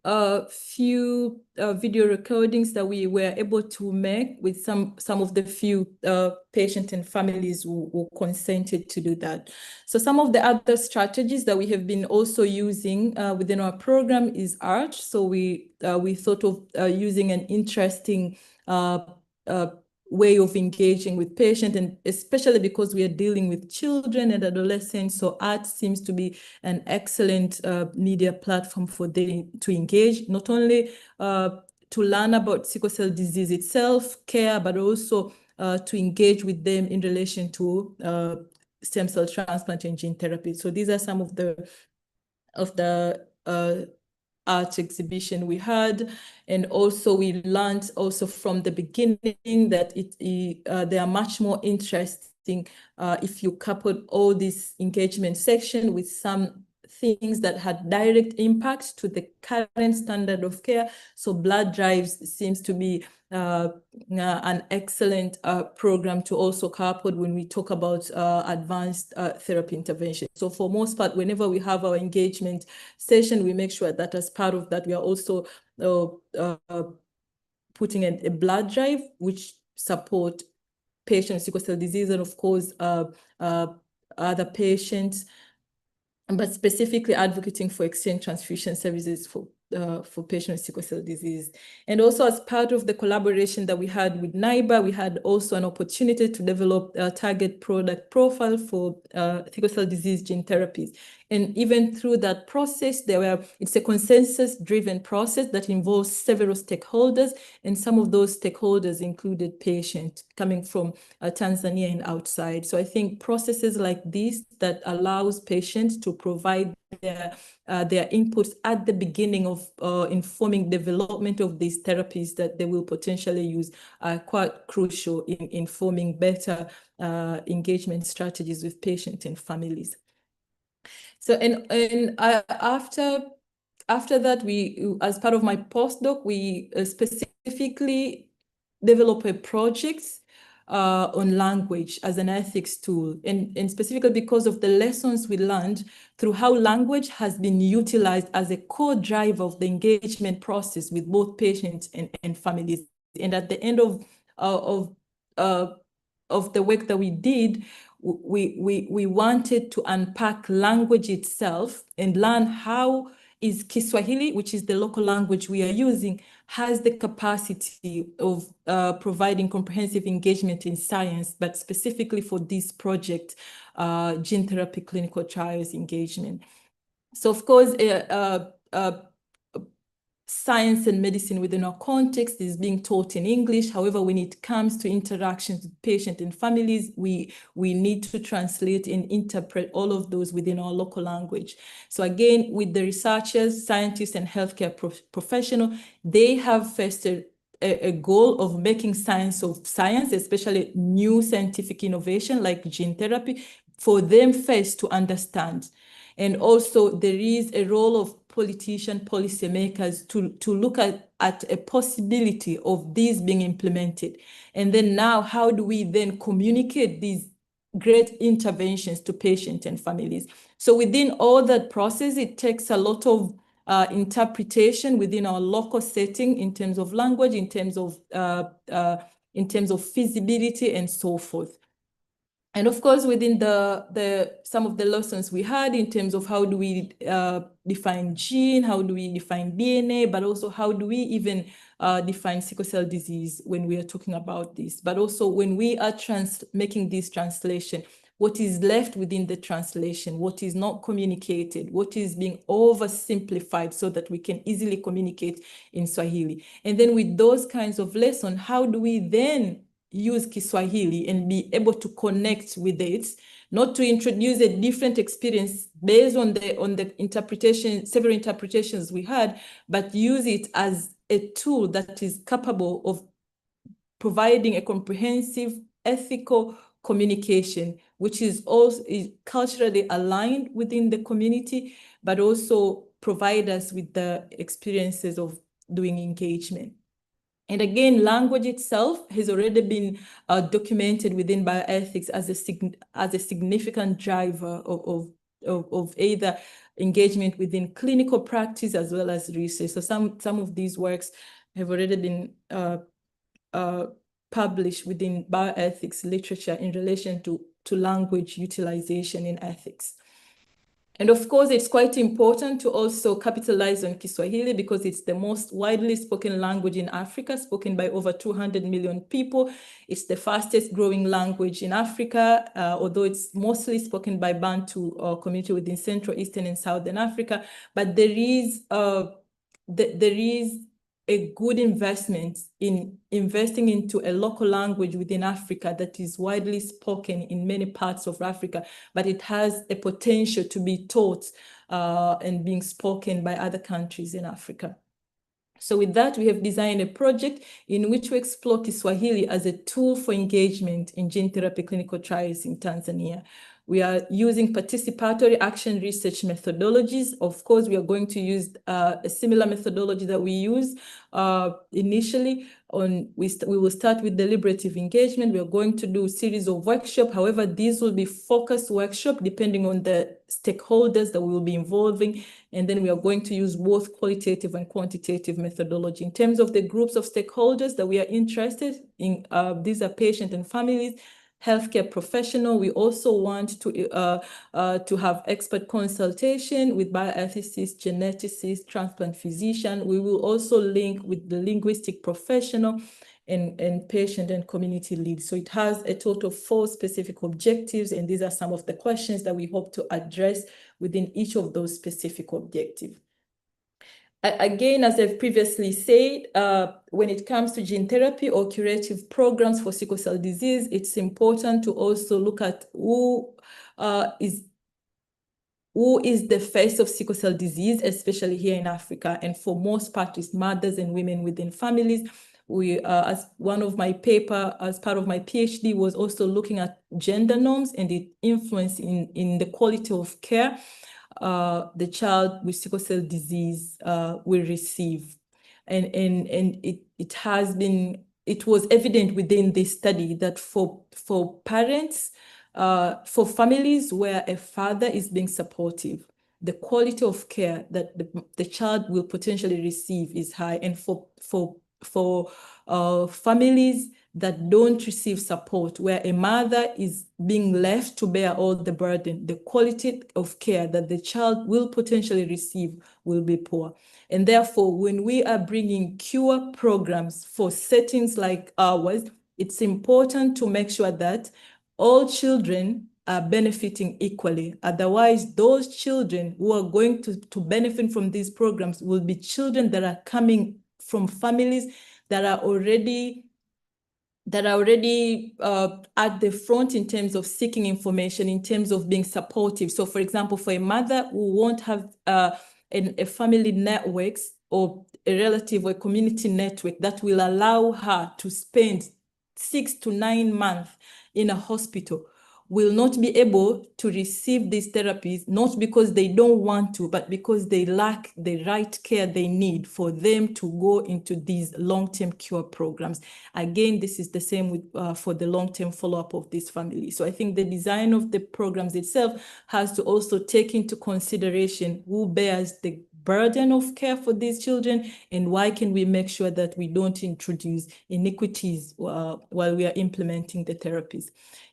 few video recordings that we were able to make with some of the few patients and families who consented to do that. So some of the other strategies that we have been also using within our program is art. So we thought of using an interesting way of engaging with patients, and especially because we are dealing with children and adolescents, so art seems to be an excellent media platform for them to engage, not only to learn about sickle cell disease itself, care, but also to engage with them in relation to stem cell transplant and gene therapy. So these are some of the art exhibition we had, and also we learned also from the beginning that they are much more interesting if you coupled all this engagement section with some things that had direct impact to the current standard of care. So blood drives seems to be an excellent program to also couple when we talk about advanced therapy intervention. So for most part, whenever we have our engagement session, we make sure that as part of that, we are also putting a blood drive, which support patients with sickle cell disease, and of course, other patients, but specifically advocating for exchange transfusion services for patients with sickle cell disease. And also as part of the collaboration that we had with NIBA, we had also an opportunity to develop a target product profile for sickle cell disease gene therapies. And even through that process, it's a consensus-driven process that involves several stakeholders, and some of those stakeholders included patients coming from Tanzania and outside. So I think processes like this that allows patients to provide their inputs at the beginning of informing development of these therapies that they will potentially use are quite crucial in informing better engagement strategies with patients and families. So after that, we, as part of my postdoc, we specifically develop a project on language as an ethics tool, and specifically because of the lessons we learned through how language has been utilized as a core driver of the engagement process with both patients and families. And at the end of the work that we did, we wanted to unpack language itself and learn how is Kiswahili, which is the local language we are using, has the capacity of providing comprehensive engagement in science, but specifically for this project, gene therapy clinical trials engagement. So of course, science and medicine within our context is being taught in English. However, when it comes to interactions with patients and families, we need to translate and interpret all of those within our local language. So again, with the researchers, scientists, and healthcare professionals, they have first a goal of making science of science, especially new scientific innovation like gene therapy, for them first to understand. And also there is a role of politicians, policymakers to look at a possibility of these being implemented. And then now, how do we then communicate these great interventions to patients and families? So within all that process, it takes a lot of interpretation within our local setting in terms of language, in terms of feasibility and so forth. And of course, within some of the lessons we had in terms of how do we define gene, how do we define DNA, but also how do we even define sickle cell disease when we are talking about this. But also when we are making this translation, what is left within the translation, what is not communicated, what is being oversimplified so that we can easily communicate in Swahili. And then with those kinds of lessons, how do we then use Kiswahili and be able to connect with it, not to introduce a different experience based on the interpretation, several interpretations we had, but use it as a tool that is capable of providing a comprehensive ethical communication, which is also culturally aligned within the community, but also provide us with the experiences of doing engagement. And again, language itself has already been documented within bioethics as a significant driver of either engagement within clinical practice as well as research. So some of these works have already been published within bioethics literature in relation to language utilization in ethics. And of course, it's quite important to also capitalize on Kiswahili because it's the most widely spoken language in Africa, spoken by over 200 million people. It's the fastest growing language in Africa, although it's mostly spoken by Bantu community within Central, Eastern, and Southern Africa. But there is a good investment in investing into a local language within Africa that is widely spoken in many parts of Africa, but it has a potential to be taught and being spoken by other countries in Africa. So with that, we have designed a project in which we explore Kiswahili as a tool for engagement in gene therapy clinical trials in Tanzania. We are using participatory action research methodologies. Of course, we are going to use a similar methodology that we use initially. We will start with deliberative engagement. We are going to do a series of workshops. However, these will be focused workshops depending on the stakeholders that we will be involving. And then we are going to use both qualitative and quantitative methodology. In terms of the groups of stakeholders that we are interested in, these are patients and families, healthcare professional. We also want to have expert consultation with bioethicists, geneticists, transplant physician. We will also link with the linguistic professional and patient and community leads. So it has a total of 4 specific objectives, and these are some of the questions that we hope to address within each of those specific objectives. Again, as I've previously said, when it comes to gene therapy or curative programs for sickle cell disease, it's important to also look at who is the face of sickle cell disease, especially here in Africa. And for most part, it's mothers and women within families. We, as one of my paper, as part of my PhD, was also looking at gender norms and the influence in the quality of care the child with sickle cell disease will receive. And it was evident within this study that for parents, for families where a father is being supportive, the quality of care that the child will potentially receive is high. And for families that don't receive support, where a mother is being left to bear all the burden, the quality of care that the child will potentially receive will be poor. And therefore, when we are bringing cure programs for settings like ours, it's important to make sure that all children are benefiting equally. Otherwise, those children who are going to benefit from these programs will be children that are coming from families that are already at the front in terms of seeking information, in terms of being supportive. So for example, for a mother who won't have a family networks or a relative or a community network that will allow her to spend 6 to 9 months in a hospital, will not be able to receive these therapies, not because they don't want to, but because they lack the right care they need for them to go into these long-term cure programs. Again, this is the same with for the long-term follow-up of this family. So I think the design of the programs itself has to also take into consideration who bears the burden of care for these children, and why can we make sure that we don't introduce inequities while we are implementing the therapies.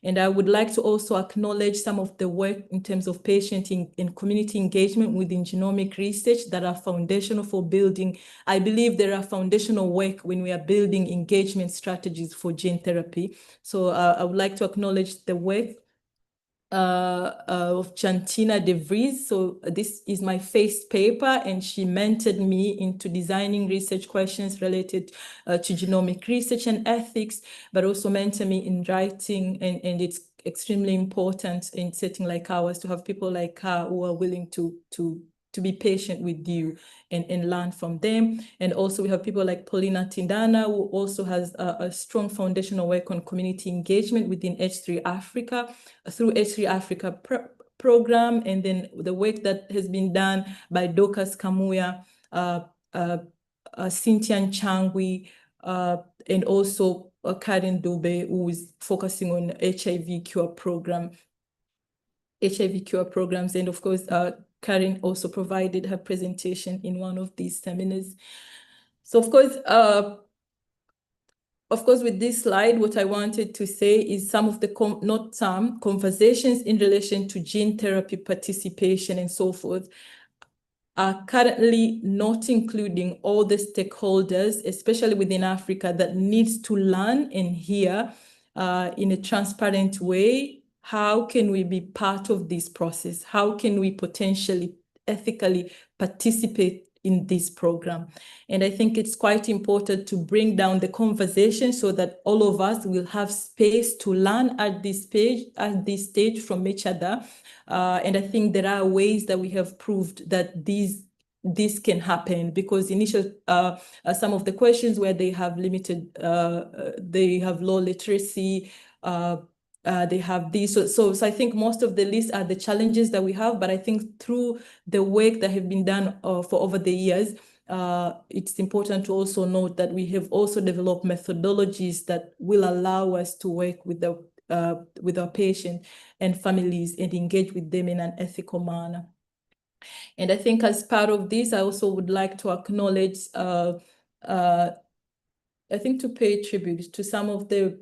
And I would like to also acknowledge some of the work in terms of patient and community engagement within genomic research that are foundational for building. I believe there are foundational work when we are building engagement strategies for gene therapy. So I would like to acknowledge the work of Chantina De Vries. So this is my first paper, and she mentored me into designing research questions related to genomic research and ethics, but also mentored me in writing, and it's extremely important in setting like ours to have people like her who are willing to be patient with you and learn from them. And also we have people like Paulina Tindana, who also has a strong foundational work on community engagement within H3 Africa, through H3 Africa program, and then the work that has been done by Dorcas Kamuya Cynthia Changwi, and also Karen Dube, who is focusing on HIV cure programs. And of course, Karen also provided her presentation in one of these seminars. So of course, with this slide, what I wanted to say is some of the conversations in relation to gene therapy participation and so forth are currently not including all the stakeholders, especially within Africa, that needs to learn and hear in a transparent way. How can we be part of this process? How can we potentially ethically participate in this program? And I think it's quite important to bring down the conversation so that all of us will have space to learn at this stage from each other. And I think there are ways that we have proved that this can happen, because some of the questions where they have they have low literacy, they have these. So I think most of the list are the challenges that we have, but I think through the work that have been done for over the years, it's important to also note that we have also developed methodologies that will allow us to work with our patients and families and engage with them in an ethical manner. And I think as part of this, I also would like to acknowledge, I think to pay tribute to some of the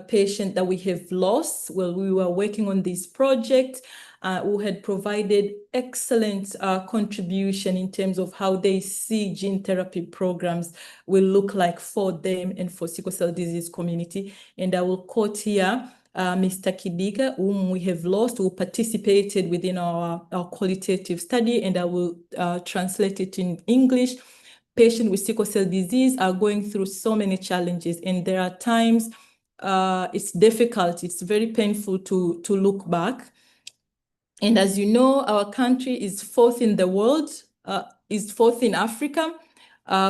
patients that we have lost while we were working on this project, who had provided excellent contribution in terms of how they see gene therapy programs will look like for them and for sickle cell disease community. And I will quote here Mr. Kidiga, whom we have lost, who participated within our qualitative study, and I will translate it in English. Patients with sickle cell disease are going through so many challenges, and there are times it's difficult, it's very painful to look back. And as you know, our country is fourth in the world, is fourth in Africa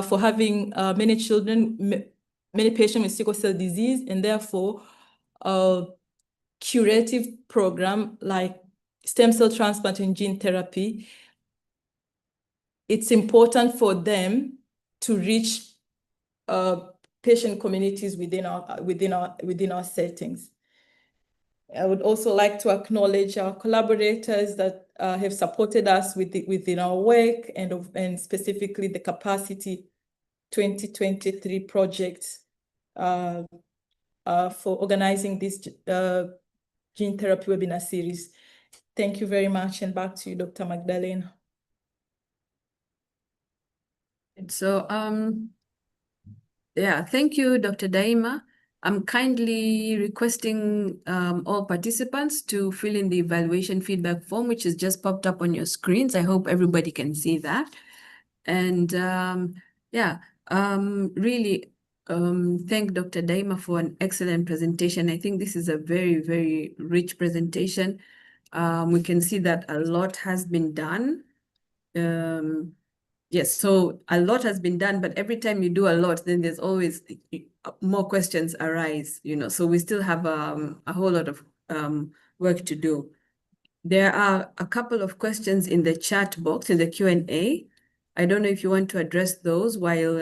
for having many children, many patients with sickle cell disease, and therefore curative program like stem cell transplant and gene therapy, it's important for them to reach patient communities within our settings. I would also like to acknowledge our collaborators that have supported us within our work, and specifically the Capacity 2023 project for organizing this gene therapy webinar series. Thank you very much, and back to you, Dr. Magdalena. So, yeah, thank you, Dr. Daima. I'm kindly requesting all participants to fill in the evaluation feedback form, which has just popped up on your screens. I hope everybody can see that. And really thank Dr. Daima for an excellent presentation. I think this is a very, very rich presentation. We can see that a lot has been done. Yes, so a lot has been done, but every time you do a lot, then there's always more questions arise, so we still have a whole lot of work to do. There are a couple of questions in the chat box, in the Q&A. I don't know if you want to address those while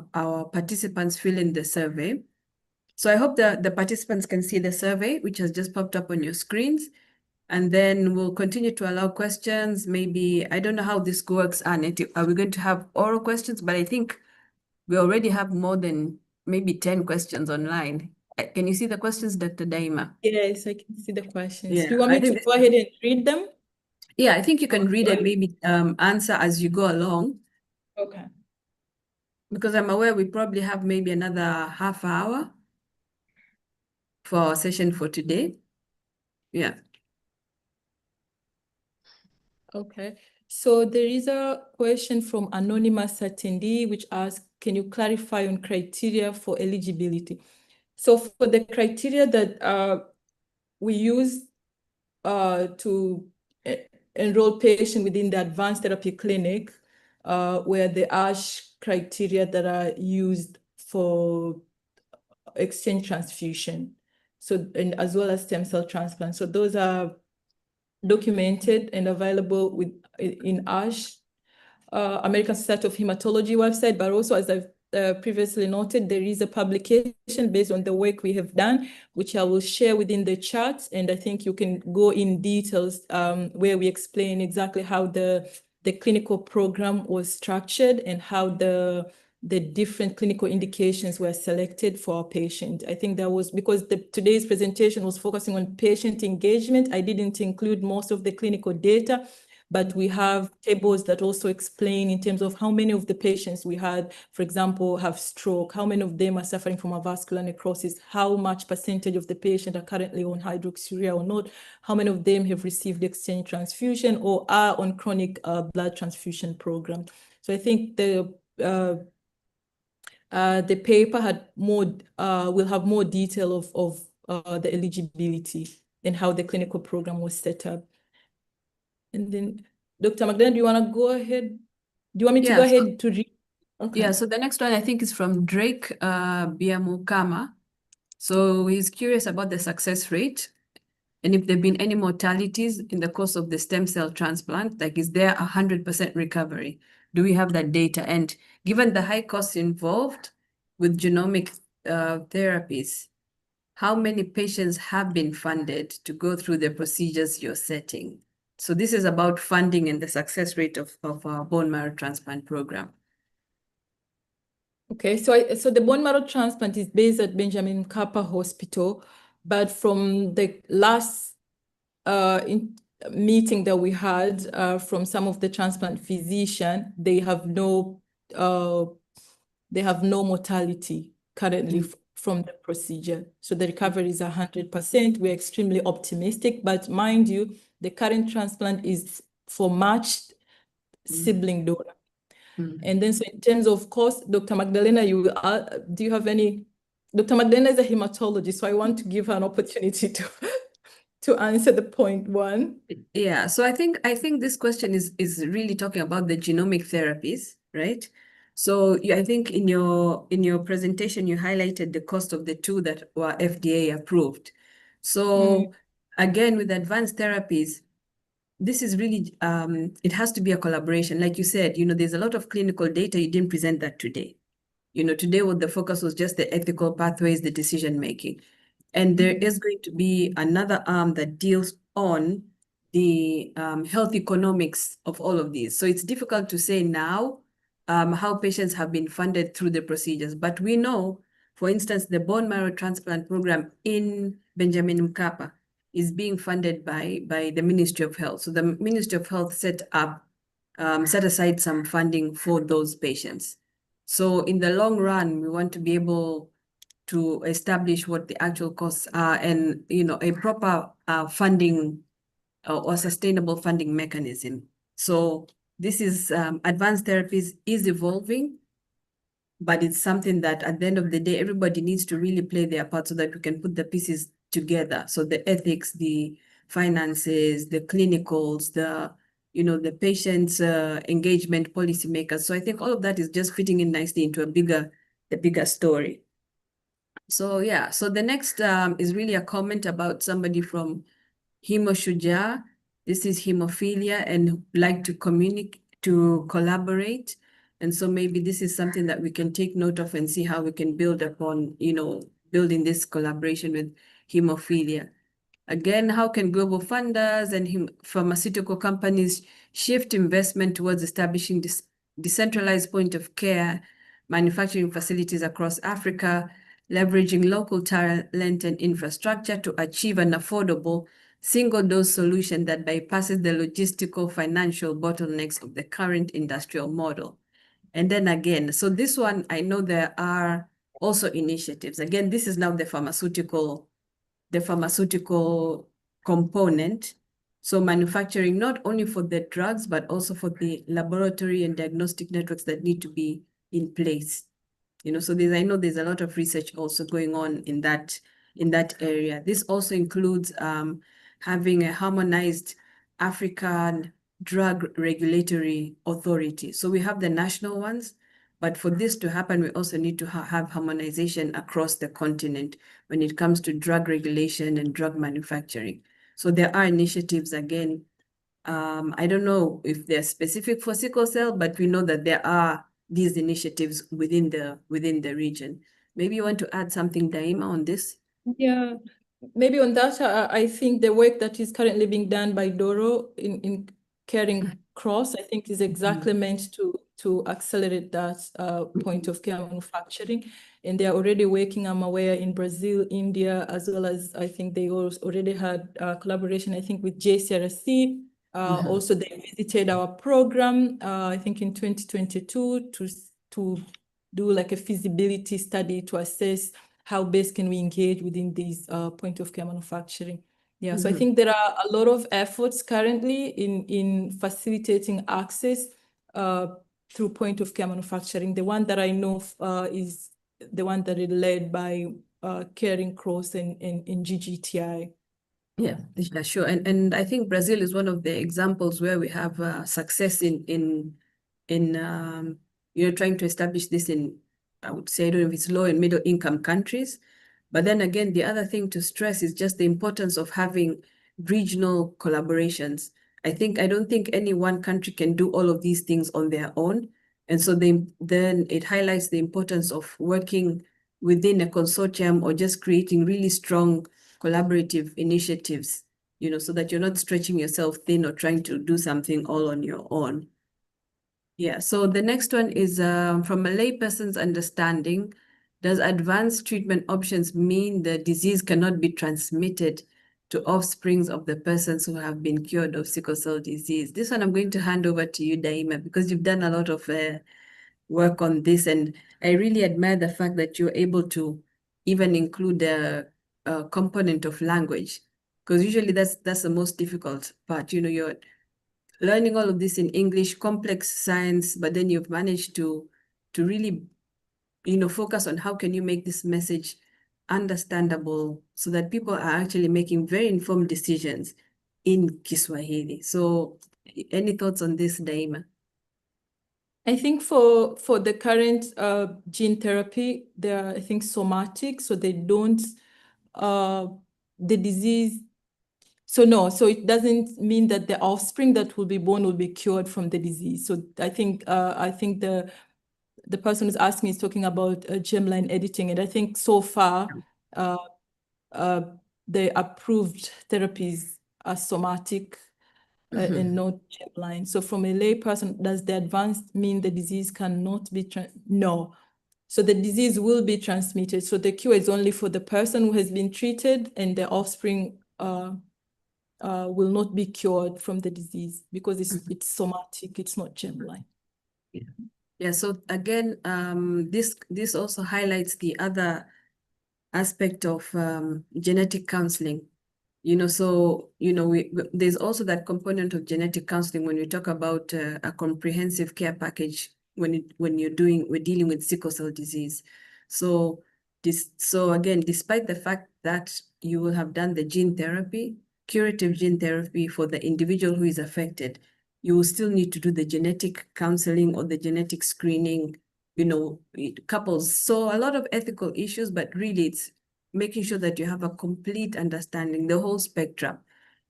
our participants fill in the survey. So I hope the participants can see the survey, which has just popped up on your screens. And then we'll continue to allow questions. Maybe, I don't know how this works, Annette. Are we going to have oral questions? But I think we already have more than maybe 10 questions online. Can you see the questions, Dr. Daima? Yes, I can see the questions. Yeah, Do you want me to go ahead and read them? Yeah, I think you can read and maybe answer as you go along. Okay. Because I'm aware we probably have maybe another half hour for our session for today. Yeah. Okay, so there is a question from anonymous attendee which asks, can you clarify on criteria for eligibility? So for the criteria that we use to enroll patients within the advanced therapy clinic, where the ASH criteria that are used for exchange transfusion, and as well as stem cell transplant. So those are documented and available in ASH. American Society of Hematology website, but also, as I've previously noted, there is a publication based on the work we have done, which I will share within the chat. And I think you can go in details where we explain exactly how the clinical program was structured and how the different clinical indications were selected for our patient. I think that was because today's presentation was focusing on patient engagement. I didn't include most of the clinical data, but we have tables that also explain in terms of how many of the patients we had, for example, have stroke, how many of them are suffering from avascular necrosis, how much percentage of the patient are currently on hydroxyurea or not, how many of them have received exchange transfusion or are on chronic blood transfusion program. So I think the paper had more, will have more detail of the eligibility and how the clinical program was set up. And then, Dr. Magdalena, do you want to go ahead? Do you want me to go ahead to read? Okay. Yeah, so the next one I think is from Drake Biamukama. So he's curious about the success rate and if there have been any mortalities in the course of the stem cell transplant, like is there 100% recovery? Do we have that data? And given the high costs involved with genomic therapies, how many patients have been funded to go through the procedures you're setting? So this is about funding and the success rate of our bone marrow transplant program. Okay, so the bone marrow transplant is based at Benjamin Mkapa Hospital, but from the last meeting that we had from some of the transplant physicians, they have no mortality currently from the procedure. So the recovery is 100%. We're extremely optimistic, but mind you, the current transplant is for matched sibling donor. And then, so in terms of cost, Dr. Magdalena, do you have any? Dr. Magdalena is a hematologist, so I want to give her an opportunity to answer the point one. Yeah, so I think this question is really talking about the genomic therapies, right? So I think in your presentation you highlighted the cost of the two that were FDA approved. So again, with advanced therapies, this is really it has to be a collaboration. Like you said, there's a lot of clinical data. You didn't present that today. Today what the focus was just the ethical pathways, the decision making. And there is going to be another arm that deals on the health economics of all of these. So it's difficult to say now how patients have been funded through the procedures. But we know, for instance, the bone marrow transplant program in Benjamin Mkapa is being funded by the Ministry of Health. So the Ministry of Health set aside some funding for those patients. So in the long run, we want to be able to establish what the actual costs are and, a proper funding or sustainable funding mechanism. So this is advanced therapies is evolving, but it's something that at the end of the day, everybody needs to really play their part so that we can put the pieces together. So the ethics, the finances, the clinicals, the patient's engagement, policymakers. So I think all of that is just fitting in nicely into a bigger story. So yeah, so the next is really a comment about somebody from Hemoshuja. This is hemophilia and like to communicate, to collaborate. And so maybe this is something that we can take note of and see how we can build upon, building this collaboration with hemophilia. Again, how can global funders and pharmaceutical companies shift investment towards establishing this decentralized point of care manufacturing facilities across Africa, leveraging local talent and infrastructure to achieve an affordable single-dose solution that bypasses the logistical financial bottlenecks of the current industrial model? And then again, so this one, I know there are also initiatives. Again, this is now the pharmaceutical component. So manufacturing not only for the drugs, but also for the laboratory and diagnostic networks that need to be in place. So I know there's a lot of research also going on in that area. This also includes having a harmonized African drug regulatory authority. So we have the national ones, but for this to happen, we also need to have harmonization across the continent when it comes to drug regulation and drug manufacturing. So there are initiatives, again, I don't know if they're specific for sickle cell, but we know that there are these initiatives within the region. Maybe you want to add something, Daima, on this? Yeah, maybe on that, I think the work that is currently being done by Doro in Caring Cross, I think is exactly meant to accelerate that point of care manufacturing. And they are already working, I'm aware, in Brazil, India, as well as I think they already had collaboration, I think, with JCRC. Also, they visited our program, I think in 2022 to do like a feasibility study to assess how best can we engage within these point of care manufacturing. Yeah, so I think there are a lot of efforts currently in facilitating access through point of care manufacturing. The one that I know is the one that is led by Caring Cross and GGTI. Yeah, sure. And I think Brazil is one of the examples where we have success in trying to establish this in, I would say, I don't know if it's low and middle income countries. But then again, the other thing to stress is just the importance of having regional collaborations. I don't think any one country can do all of these things on their own. And so then it highlights the importance of working within a consortium or just creating really strong collaborative initiatives, so that you're not stretching yourself thin or trying to do something all on your own. Yeah, so the next one is from a layperson's understanding, does advanced treatment options mean the disease cannot be transmitted to offsprings of the persons who have been cured of sickle cell disease? This one I'm going to hand over to you, Daima, because you've done a lot of work on this, and I really admire the fact that you're able to even include a component of language, because usually that's the most difficult part. You're learning all of this in English, complex science, but then you've managed to really, focus on how can you make this message understandable so that people are actually making very informed decisions in Kiswahili. So any thoughts on this, Daima? I think for the current gene therapy, they are, I think, somatic, so they don't, the disease, so no, so it doesn't mean that the offspring that will be born will be cured from the disease. So I think the person who's asking is talking about germline editing, and I think so far the approved therapies are somatic and not germline. So from a lay person, does the advanced mean the disease cannot be no. So the disease will be transmitted. So the cure is only for the person who has been treated, and the offspring will not be cured from the disease because it's somatic, it's not germline. Yeah, so again, this also highlights the other aspect of genetic counseling. So there's also that component of genetic counseling when we talk about a comprehensive care package when we're dealing with sickle cell disease. So again, despite the fact that you will have done the gene therapy, curative gene therapy for the individual who is affected, you will still need to do the genetic counseling or the genetic screening, couples. So a lot of ethical issues, but really it's making sure that you have a complete understanding, the whole spectrum.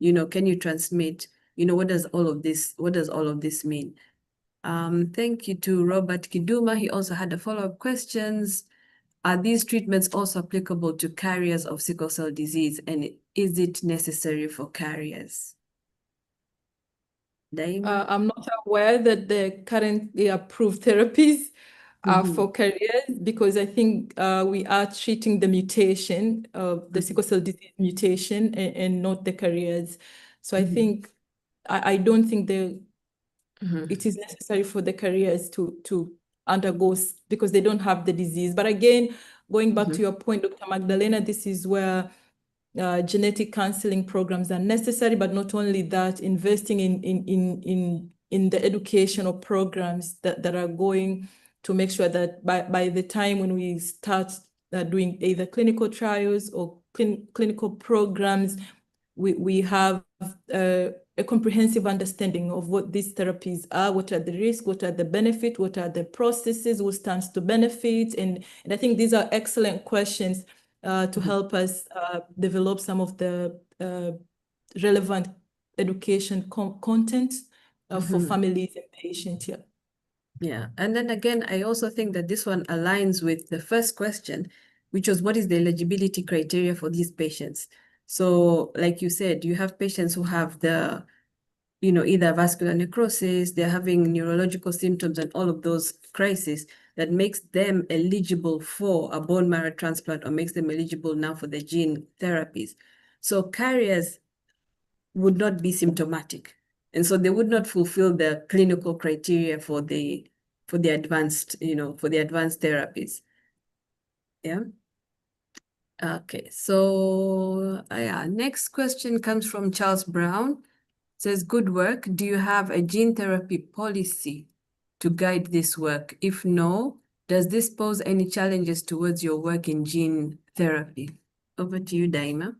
Can you transmit? What does all of this mean? Thank you to Robert Kiduma. He also had a follow-up questions. Are these treatments also applicable to carriers of sickle cell disease, and is it necessary for carriers? Daima? I'm not aware that the currently approved therapies are for carriers, because I think we are treating the mutation of the sickle cell disease mutation and not the carriers. So I think I don't think it is necessary for the carriers to undergo because they don't have the disease. But again, going back to your point, Dr. Magdalena, this is where genetic counseling programs are necessary, but not only that, investing in the educational programs that are going to make sure that by the time when we start doing either clinical trials or clinical programs, we have a comprehensive understanding of what these therapies are, what are the risks, what are the benefits, what are the processes, who stands to benefit. And I think these are excellent questions to help us develop some of the relevant education content for Mhm. families and patients. Yeah. Yeah, and then again, I also think that this one aligns with the first question, which was what is the eligibility criteria for these patients? So, like you said, you have patients who have the, either vascular necrosis, they're having neurological symptoms and all of those crises that makes them eligible for a bone marrow transplant or makes them eligible now for the gene therapies. So carriers would not be symptomatic. And so they would not fulfill the clinical criteria for the advanced, for the advanced therapies. Yeah. Okay, so yeah, next question comes from Charles Brown. Says, good work. Do you have a gene therapy policy to guide this work? If no, does this pose any challenges towards your work in gene therapy? Over to you, Daima.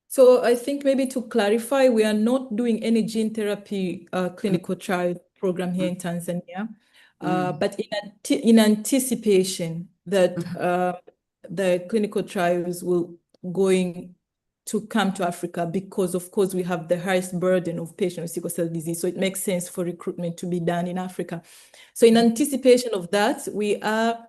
So I think maybe to clarify, we are not doing any gene therapy clinical trial program here in Tanzania, but in anticipation that the clinical trials will going to come to Africa, because of course we have the highest burden of patients with sickle cell disease. So it makes sense for recruitment to be done in Africa. So in anticipation of that, we are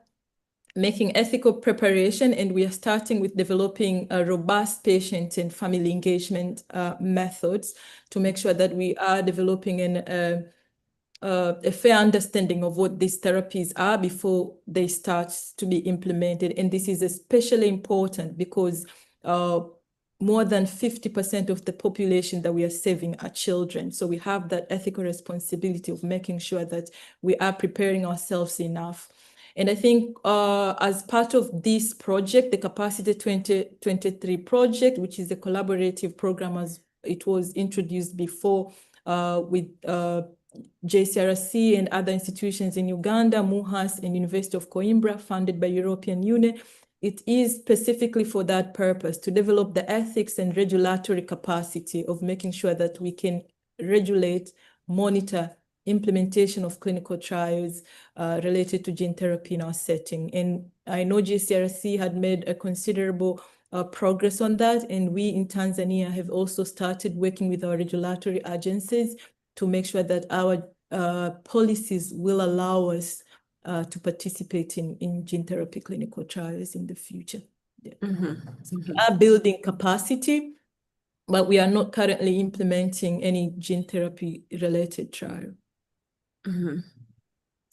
making ethical preparation, and we are starting with developing a robust patient and family engagement methods to make sure that we are developing a fair understanding of what these therapies are before they start to be implemented. And this is especially important because more than 50% of the population that we are saving are children. So we have that ethical responsibility of making sure that we are preparing ourselves enough. And I think as part of this project, the Capacity 2023 project, which is a collaborative program as it was introduced before with JCRC and other institutions in Uganda, MUHAS and University of Coimbra, funded by European Union. It is specifically for that purpose, to develop the ethics and regulatory capacity of making sure that we can regulate, monitor implementation of clinical trials related to gene therapy in our setting. And I know JCRC had made a considerable progress on that. And we in Tanzania have also started working with our regulatory agencies to make sure that our policies will allow us to participate in gene therapy clinical trials in the future. Yeah. So we are building capacity, but we are not currently implementing any gene therapy related trial.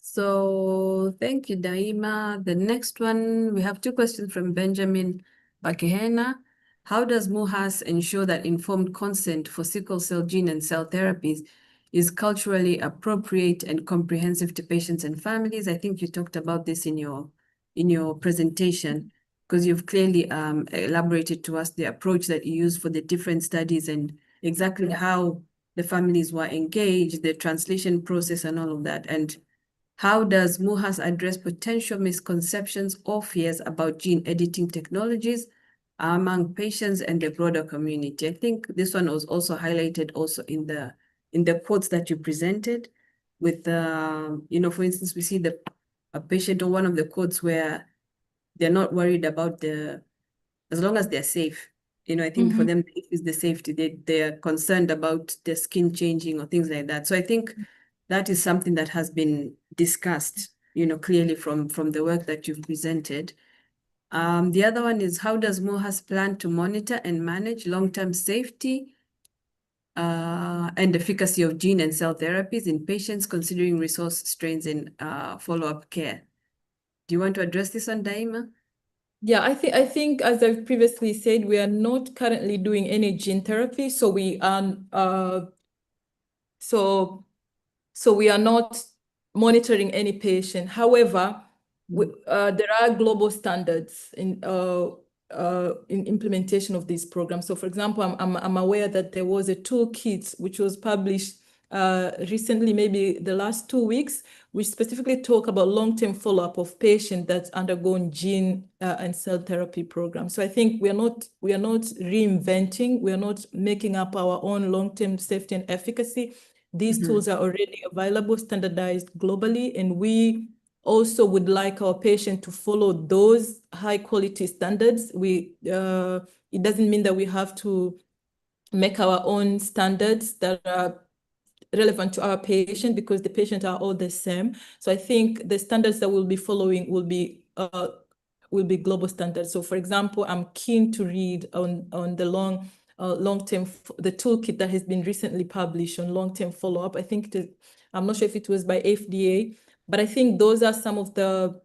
So thank you, Daima. The next one, we have two questions from Benjamin Bakehena. How does MUHAS ensure that informed consent for sickle cell gene and cell therapies is culturally appropriate and comprehensive to patients and families? I think you talked about this in your presentation, because you've clearly elaborated to us the approach that you use for the different studies and exactly how the families were engaged, the translation process and all of that. And how does MUHAS address potential misconceptions or fears about gene editing technologies among patients and the broader community? I think this one was also highlighted also in the quotes that you presented with, for instance, we see a patient or one of the quotes where they're not worried about as long as they're safe. I think for them, is the safety. They're concerned about the skin changing or things like that. So I think that is something that has been discussed, clearly from the work that you've presented. The other one is, how does MUHAS plan to monitor and manage long-term safety and efficacy of gene and cell therapies in patients considering resource strains in follow-up care? Do you want to address this on, Daima? Yeah, I think as I've previously said, we are not currently doing any gene therapy, so we are so we are not monitoring any patient. However, there are global standards in implementation of these programs. So, for example, I'm aware that there was a toolkit which was published recently, maybe the last 2 weeks, which specifically talk about long-term follow-up of patients that's undergone gene and cell therapy programs. So I think we are not reinventing, we are not making up our own long-term safety and efficacy. These tools are already available, standardized globally, and we also would like our patient to follow those high quality standards. It doesn't mean that we have to make our own standards that are relevant to our patient, because the patients are all the same. So I think the standards that we'll be following will be global standards. So for example, I'm keen to read on the long-term, the toolkit that has been recently published on long-term follow-up. I think I'm not sure if it was by FDA, but I think those are some of the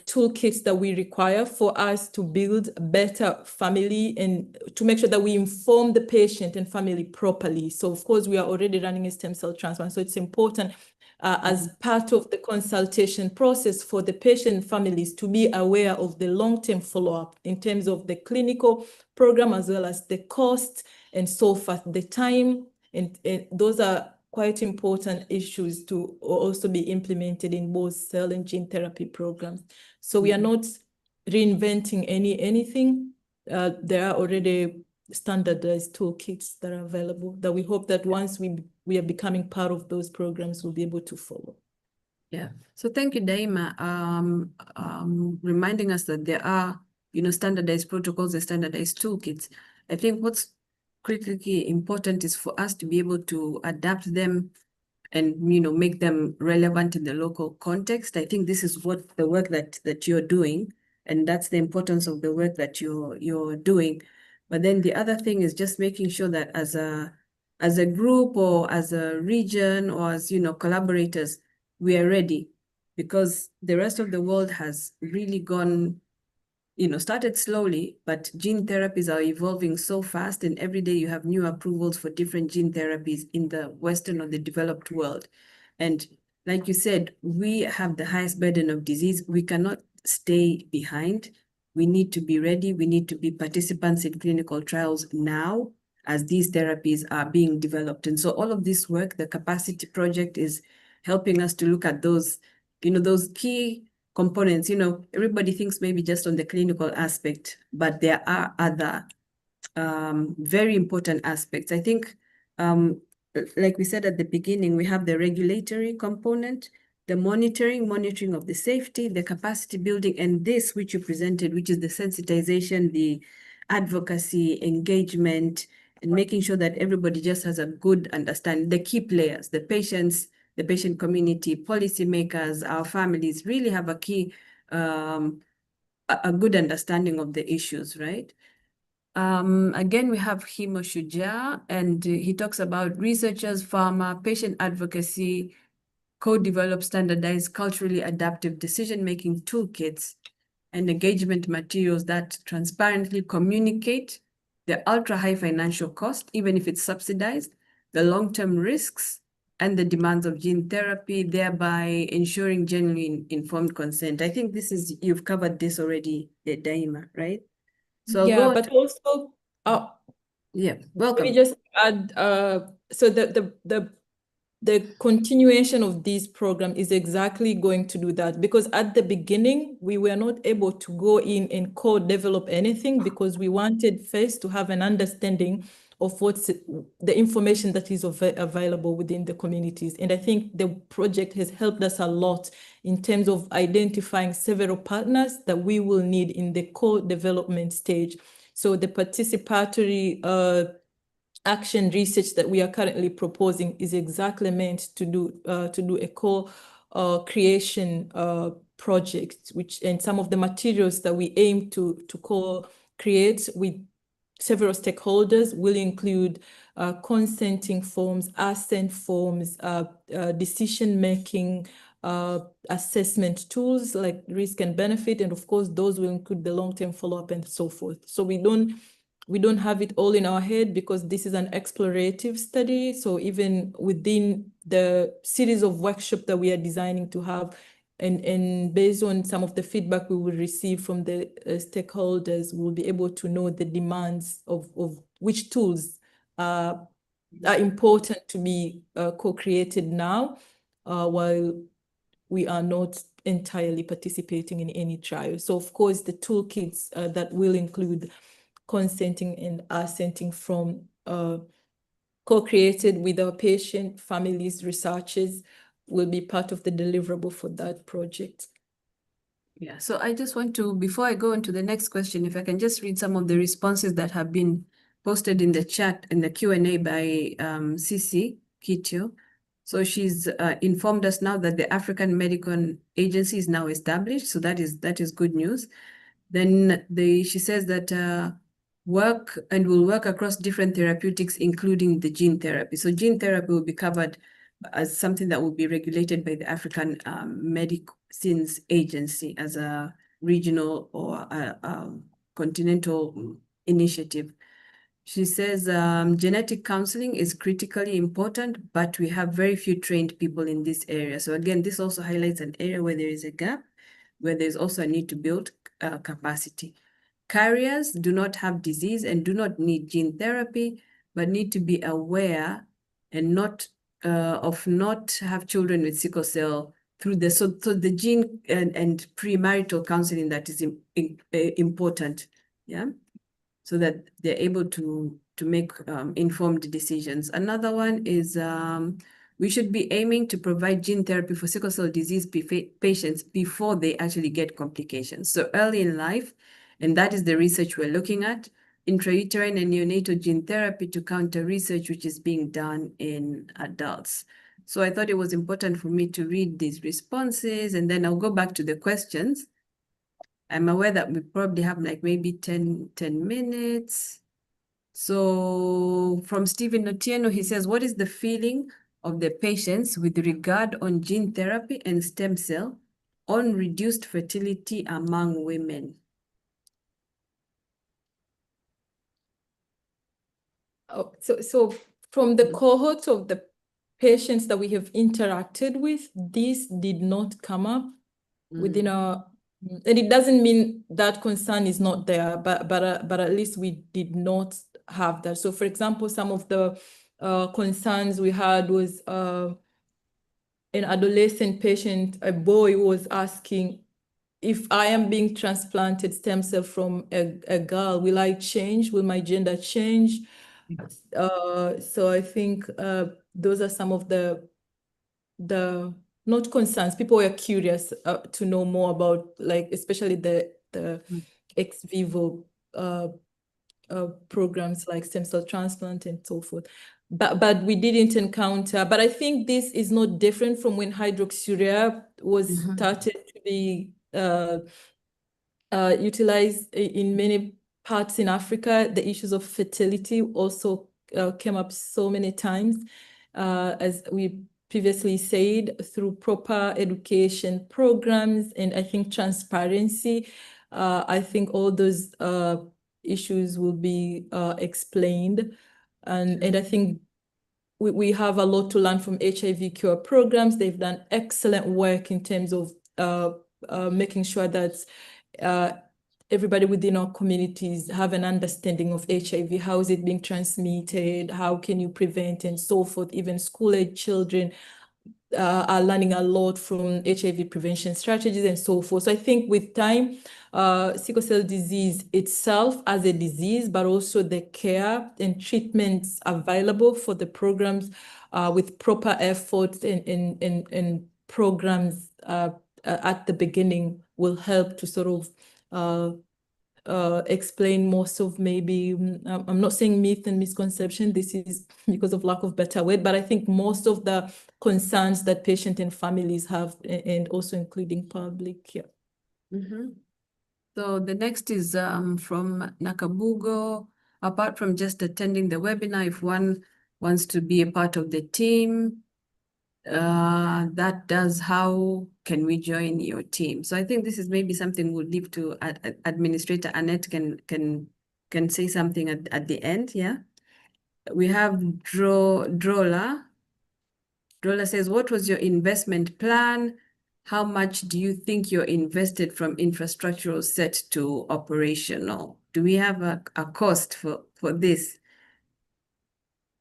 toolkits that we require for us to build a better family and to make sure that we inform the patient and family properly. So of course, we are already running a stem cell transplant. So it's important as part of the consultation process for the patient families to be aware of the long-term follow-up in terms of the clinical program, as well as the cost and so forth, the time, and those are quite important issues to also be implemented in both cell and gene therapy programs. So we are not reinventing anything. There are already standardized toolkits that are available that we hope that once we are becoming part of those programs, we'll be able to follow. Yeah. So thank you, Daima, reminding us that there are, standardized protocols and standardized toolkits. I think what's critically important is for us to be able to adapt them and, make them relevant in the local context. I think this is what the work that you're doing, and that's the importance of the work that you're doing. But then the other thing is just making sure that as a group or as a region or as, collaborators, we are ready, because the rest of the world has really gone, started slowly, but gene therapies are evolving so fast, and every day you have new approvals for different gene therapies in the Western or the developed world. And like you said, we have the highest burden of disease. We cannot stay behind. We need to be ready. We need to be participants in clinical trials now as these therapies are being developed. And so all of this work, the Capacity Project, is helping us to look at those, those key components. Everybody thinks maybe just on the clinical aspect, but there are other very important aspects. I think, like we said at the beginning, we have the regulatory component, the monitoring of the safety, the capacity building, and this which you presented, which is the sensitization, the advocacy, engagement, and making sure that everybody just has a good understanding. The key players, the patients, the patient community, policymakers, our families really have a key, a good understanding of the issues, right? Again, we have Himo Shujaa, and he talks about researchers, pharma, patient advocacy, co-develop standardized, culturally adaptive decision-making toolkits and engagement materials that transparently communicate the ultra-high financial cost, even if it's subsidized, the long-term risks, and the demands of gene therapy, thereby ensuring genuine informed consent. I think you've covered this already, Daima, right? So yeah, but also, yeah, welcome. let me just add, so the continuation of this program is exactly going to do that, because at the beginning, we were not able to go in and co-develop anything because we wanted first to have an understanding of what's the information that is available within the communities. And I think the project has helped us a lot in terms of identifying several partners that we will need in the co-development stage. So the participatory action research that we are currently proposing is exactly meant to do a co-creation project, and some of the materials that we aim to co-create with several stakeholders will include consenting forms, assent forms, decision-making assessment tools like risk and benefit, and of course, those will include the long-term follow-up and so forth. So we don't have it all in our head because this is an explorative study. So even within the series of workshops that we are designing to have, and based on some of the feedback we will receive from the stakeholders, we'll be able to know the demands of which tools are important to be co-created now, while we are not entirely participating in any trial. So of course, the toolkits that will include consenting and assenting from co-created with our patient, families, researchers will be part of the deliverable for that project. Yeah, so I just want to, before I go into the next question, if I can just read some of the responses that have been posted in the chat, in the Q&A by Sisi Kitio. So she's informed us now that the African Medical Agency is now established. So that is good news. Then she says that will work across different therapeutics, including the gene therapy. So gene therapy will be covered as something that will be regulated by the African Medicines Agency as a regional or a continental initiative. She says genetic counseling is critically important, but we have very few trained people in this area. So again, this also highlights an area where there is a gap, where there's also a need to build capacity. Carriers do not have disease and do not need gene therapy, but need to be aware and not have children with sickle cell through the gene and premarital counseling that is important, yeah, so that they're able to make informed decisions. Another one is we should be aiming to provide gene therapy for sickle cell disease patients before they actually get complications. So early in life, and that is the research we're looking at, intrauterine and neonatal gene therapy to counter research which is being done in adults. So I thought it was important for me to read these responses, and then I'll go back to the questions. I'm aware that we probably have like maybe 10 minutes. So from Stephen Otieno, he says, what is the feeling of the patients with regard on gene therapy and stem cell on reduced fertility among women? Oh, so from the cohort of the patients that we have interacted with, this did not come up within our, and it doesn't mean that concern is not there, but at least we did not have that. So for example, some of the concerns we had was an adolescent patient, a boy was asking, if I am being transplanted stem cell from a girl, will I change? Will my gender change? So I think those are some of the not concerns. People were curious to know more about, like, especially the ex vivo programs like stem cell transplant and so forth. But we didn't encounter, but I think this is not different from when hydroxyurea was started to be utilized in many parts in Africa. The issues of fertility also came up so many times, as we previously said, through proper education programs and I think transparency. I think all those issues will be explained. And I think we have a lot to learn from HIV cure programs. They've done excellent work in terms of making sure that everybody within our communities have an understanding of HIV. How is it being transmitted? How can you prevent and so forth? Even school-age children are learning a lot from HIV prevention strategies and so forth. So I think with time, sickle cell disease itself as a disease, but also the care and treatments available for the programs with proper efforts and programs at the beginning will help to sort of explain most of maybe, I'm not saying myth and misconception, this is because of lack of better word, but I think most of the concerns that patients and families have, and also including public, yeah. So the next is from Nakabugo. Apart from just attending the webinar, if one wants to be a part of the team, how can we join your team? So I think this is maybe something we'll leave to Administrator Annette can say something at the end, yeah? We have Drola. Drola says, what was your investment plan? How much do you think you're invested from infrastructural set to operational? Do we have a cost for this?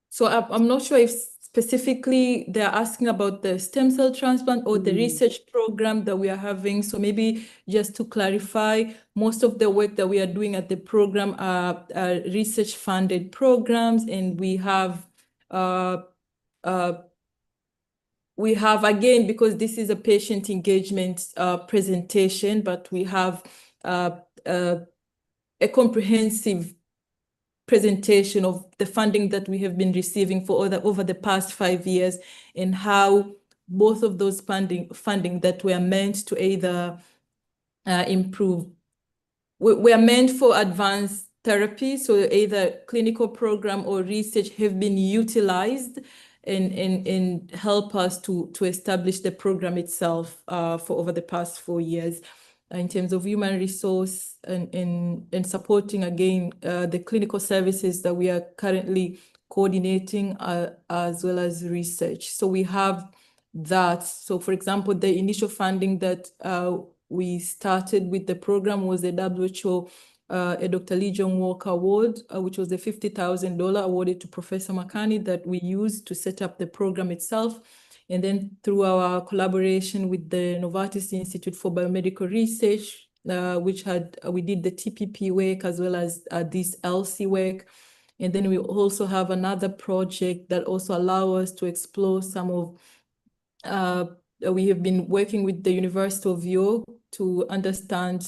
So I'm not sure if specifically they're asking about the stem cell transplant or the research program that we are having. So maybe just to clarify, most of the work that we are doing at the program are research funded programs, and we have again, because this is a patient engagement presentation, but we have a comprehensive presentation of the funding that we have been receiving for over the past 5 years, and how both of those funding that were meant to either improve, were meant for advanced therapy, so either clinical program or research, have been utilized and help us to establish the program itself for over the past 4 years. In terms of human resource and supporting again the clinical services that we are currently coordinating as well as research. So we have that. So for example, the initial funding that we started with the program was a WHO a Dr. Lee Jong Walker Award, which was a $50,000 awarded to Professor Makani that we used to set up the program itself. And then through our collaboration with the Novartis Institute for Biomedical Research, we did the TPP work as well as this ELSI work. And then we also have another project that also allows us to explore some of, we have been working with the University of York to understand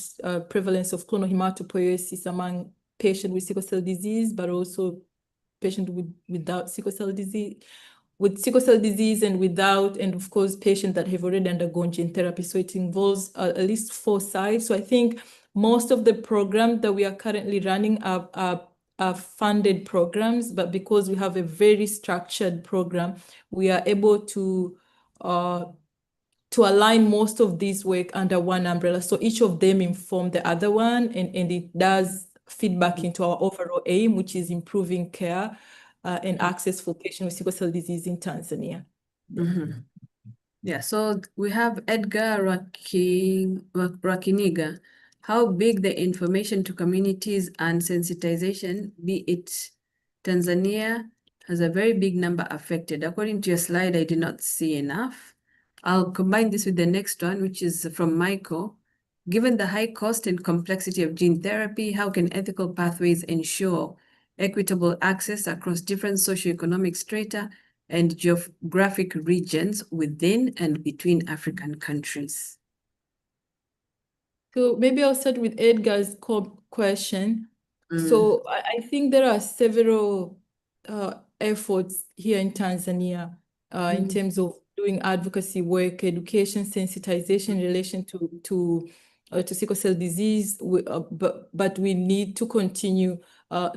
prevalence of clonal hematopoiesis among patients with sickle cell disease, but also patients without sickle cell disease, with sickle cell disease and without, and of course, patients that have already undergone gene therapy. So it involves at least 4 sites. So I think most of the programs that we are currently running are funded programs, but because we have a very structured program, we are able to align most of this work under one umbrella. So each of them inform the other one, and it does feedback into our overall aim, which is improving care and access for patients with sickle cell disease in Tanzania. Mm-hmm. Yeah, so we have Edgar Rakiniga. How big the information to communities and sensitization, be it Tanzania has a very big number affected. According to your slide, I did not see enough. I'll combine this with the next one, which is from Michael. Given the high cost and complexity of gene therapy, how can ethical pathways ensure equitable access across different socioeconomic strata and geographic regions within and between African countries? So maybe I'll start with Edgar's question. So I think there are several efforts here in Tanzania in terms of doing advocacy work, education, sensitization in relation to sickle cell disease, but we need to continue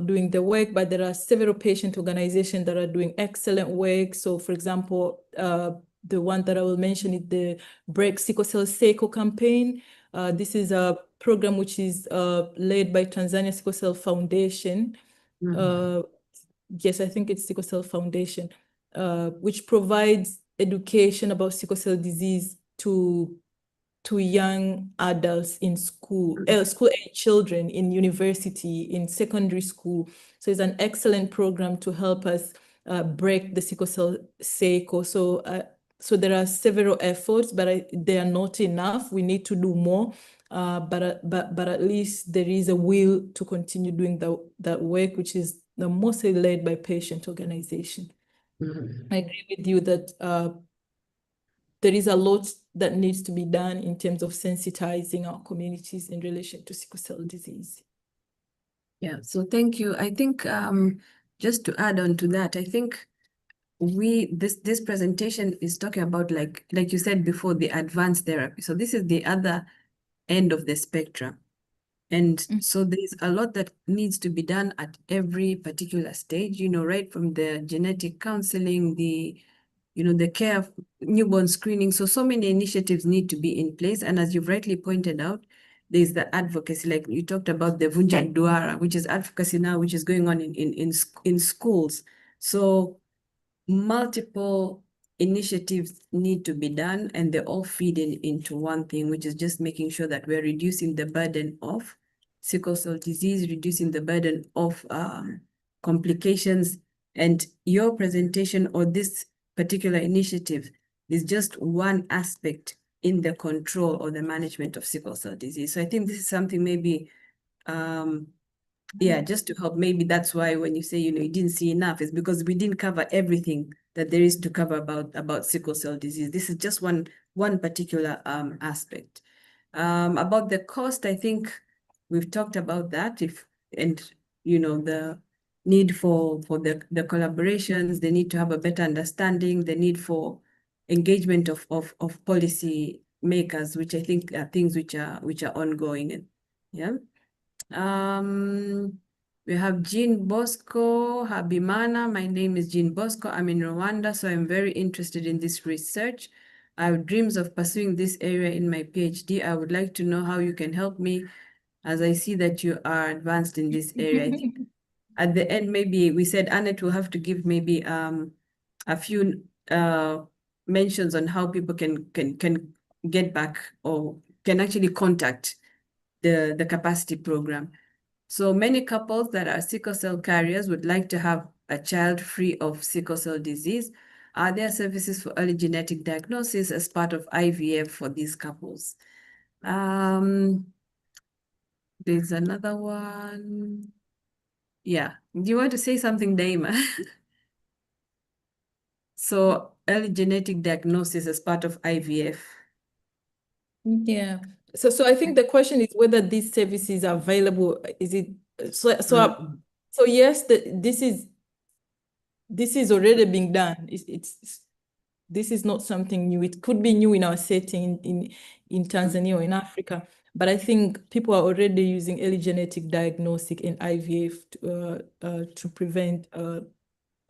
doing the work. But there are several patient organizations that are doing excellent work. So for example, the one that I will mention is the Break Sickle Cell SACO campaign. This is a program which is led by Tanzania Sickle Cell Foundation. Yes, I think it's Sickle Cell Foundation, which provides education about sickle cell disease to young adults in school, school-age children in university, in secondary school. So it's an excellent program to help us break the sickle cell cycle. So there are several efforts, but they are not enough. We need to do more. But at least there is a will to continue doing that work, which is mostly led by patient organization. I agree with you that there is a lot that needs to be done in terms of sensitizing our communities in relation to sickle cell disease. Yeah, so thank you. I think just to add on to that, I think this presentation is talking about like you said before, the advanced therapy. So this is the other end of the spectrum. And so there's a lot that needs to be done at every particular stage, right from the genetic counseling, the care of newborn screening. So many initiatives need to be in place. And as you've rightly pointed out, there's the advocacy, like you talked about the Vunja Duara, which is advocacy now, which is going on in schools. So multiple initiatives need to be done, and they all feed into one thing, which is just making sure that we're reducing the burden of sickle cell disease, reducing the burden of complications. And your presentation or this particular initiative is just one aspect in the control or the management of sickle cell disease. So I think this is something maybe, just to help. Maybe that's why when you say, you didn't see enough, is because we didn't cover everything that there is to cover about sickle cell disease. This is just one particular aspect. About the cost, I think we've talked about that. The need for the collaborations, the need to have a better understanding, the need for engagement of policy makers, which I think are things which are ongoing. Yeah. We have Jean Bosco Habimana. My name is Jean Bosco. I'm in Rwanda, so I'm very interested in this research. I have dreams of pursuing this area in my PhD. I would like to know how you can help me, as I see that you are advanced in this area. I think at the end, maybe we said Annette will have to give maybe a few mentions on how people can get back or can actually contact the capacity program. So many couples that are sickle cell carriers would like to have a child free of sickle cell disease. Are there services for early genetic diagnosis as part of IVF for these couples? There's another one. Yeah. Do you want to say something, Daima? So early genetic diagnosis as part of IVF. Yeah. So I think the question is whether these services are available. Is it so yes, this is already being done. This is not something new. It could be new in our setting in Tanzania or in Africa, but I think people are already using early genetic diagnostic and IVF to prevent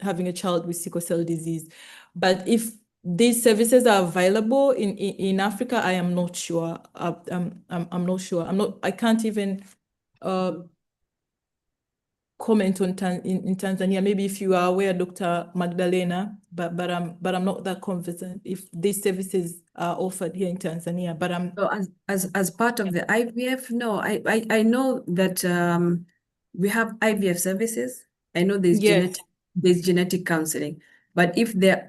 having a child with sickle cell disease. But if these services are available in Africa, I am not sure. I'm not sure. I can't even comment on in Tanzania. Maybe if you are aware, Dr. Magdalena, but I'm not that confident if these services are offered here in Tanzania. But I'm so as part of the IVF, no, I know that we have IVF services. I know there's genetic counseling, but if there,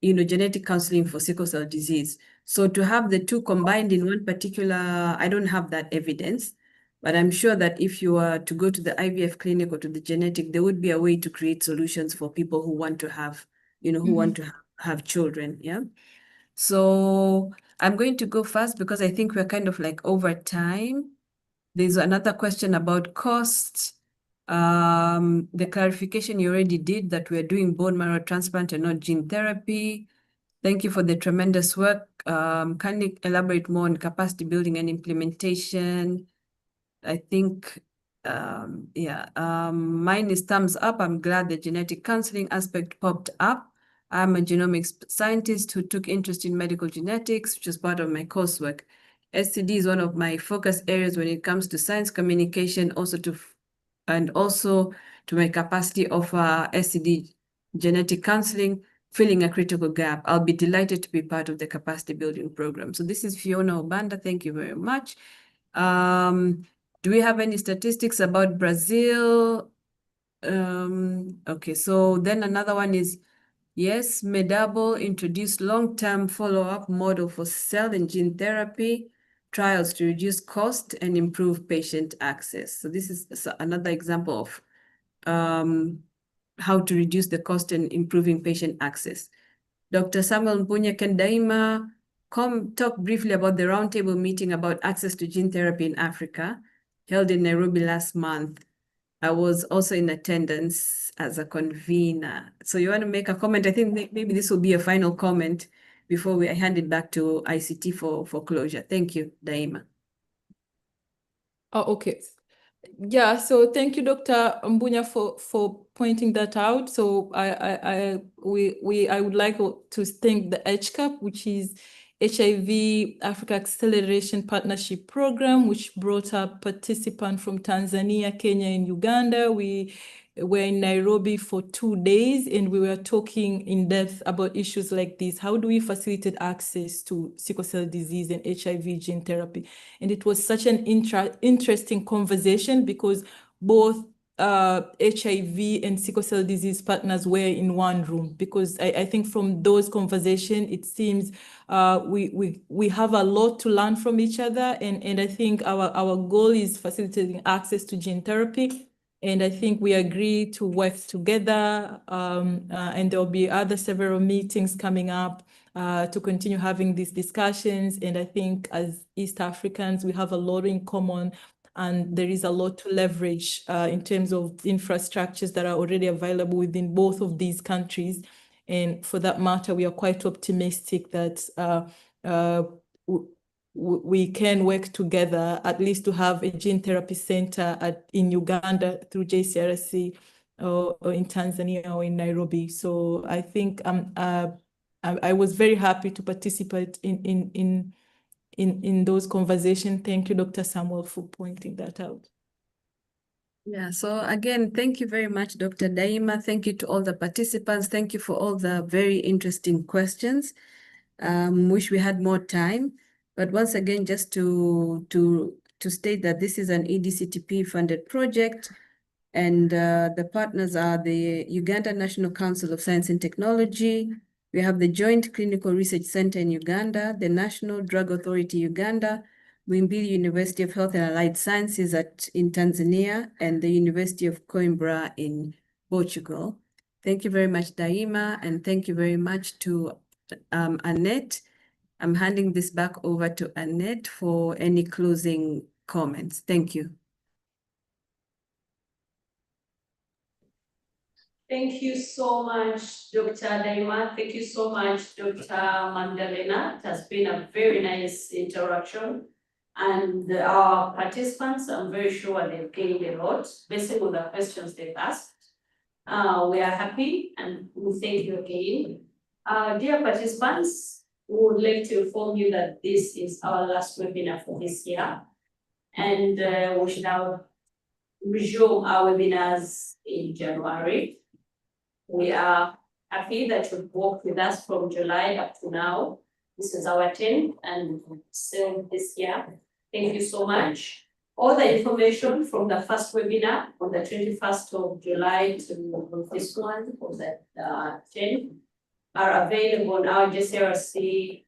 genetic counseling for sickle cell disease, so to have the two combined in one particular, I don't have that evidence. But I'm sure that if you are to go to the IVF clinic or to the genetic, there would be a way to create solutions for people who want to have, who want to have children. Yeah. So I'm going to go fast because I think we're kind of like over time. There's another question about cost. The clarification you already did that we're doing bone marrow transplant and not gene therapy. Thank you for the tremendous work. Can you elaborate more on capacity building and implementation? I think, mine is thumbs up. I'm glad the genetic counseling aspect popped up. I'm a genomics scientist who took interest in medical genetics, which is part of my coursework. SCD is one of my focus areas when it comes to science communication, also to my capacity of SCD genetic counseling, filling a critical gap. I'll be delighted to be part of the capacity building program. So this is Fiona Obanda. Thank you very much. Do we have any statistics about Brazil? Okay, so then another one is, yes, Medable introduced long-term follow-up model for cell and gene therapy trials to reduce cost and improve patient access. So this is another example of how to reduce the cost and improving patient access. Dr. Samuel Mpunya, can Daima talk briefly about the roundtable meeting about access to gene therapy in Africa held in Nairobi last month? I was also in attendance as a convener. So you want to make a comment? I think maybe this will be a final comment before I hand it back to ICT for closure. Thank you, Daima. Oh, okay. Yeah, so thank you, Dr. Mbunya, for pointing that out. So I would like to thank the HCAP, which is HIV Africa Acceleration Partnership Program, which brought up participants from Tanzania, Kenya, and Uganda. We were in Nairobi for 2 days, and we were talking in depth about issues like this. How do we facilitate access to sickle cell disease and HIV gene therapy? And it was such an interesting conversation because both HIV and sickle cell disease partners were in one room, because I think from those conversations, it seems we have a lot to learn from each other. And I think our goal is facilitating access to gene therapy. And I think we agree to work together, and there will be several meetings coming up to continue having these discussions. And I think as East Africans, we have a lot in common and there is a lot to leverage in terms of infrastructures that are already available within both of these countries. And for that matter, we are quite optimistic that we can work together, at least to have a gene therapy center in Uganda through JCRC, or in Tanzania or in Nairobi. So I think I was very happy to participate in those conversations. Thank you, Dr. Samuel, for pointing that out. Yeah, so again, thank you very much, Dr. Daima. Thank you to all the participants. Thank you for all the very interesting questions. Wish we had more time, but once again, just to state that this is an EDCTP funded project, and the partners are the Uganda National Council of Science and Technology. We have the Joint Clinical Research Center in Uganda, the National Drug Authority Uganda, Muhimbili University of Health and Allied Sciences in Tanzania, and the University of Coimbra in Portugal. Thank you very much, Daima, and thank you very much to Annette. I'm handing this back over to Annette for any closing comments. Thank you. Thank you so much, Dr. Daima. Thank you so much, Dr. Magdalena. It has been a very nice interaction. And our participants, I'm very sure they've gained a lot based on the questions they've asked. We are happy and we thank you again. Dear participants, we would like to inform you that this is our last webinar for this year. And we should now resume our webinars in January. We are happy that you've worked with us from July up to now. This is our 10th and still this year. Thank you so much. All the information from the first webinar on the 21st of July to this one, for the 10th, are available on our JCRC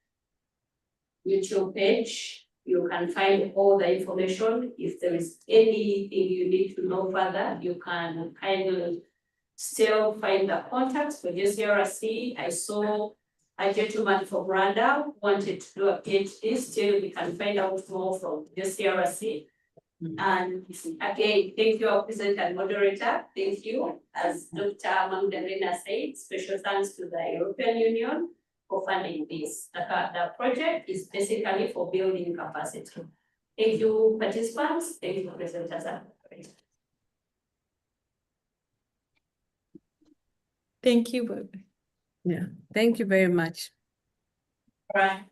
YouTube page. You can find all the information. If there is anything you need to know further, you can kindly still find the contacts for JCRC. I saw a gentleman from Rwanda who wanted to do a PhD. Still, we can find out more from JCRC. And again, thank you, our presenter and moderator. Thank you. As Dr. Magdalena said, special thanks to the European Union for funding this. The project is basically for building capacity. Thank you, participants. Thank you, presenters and moderators. Thank you. Yeah, thank you very much. Right.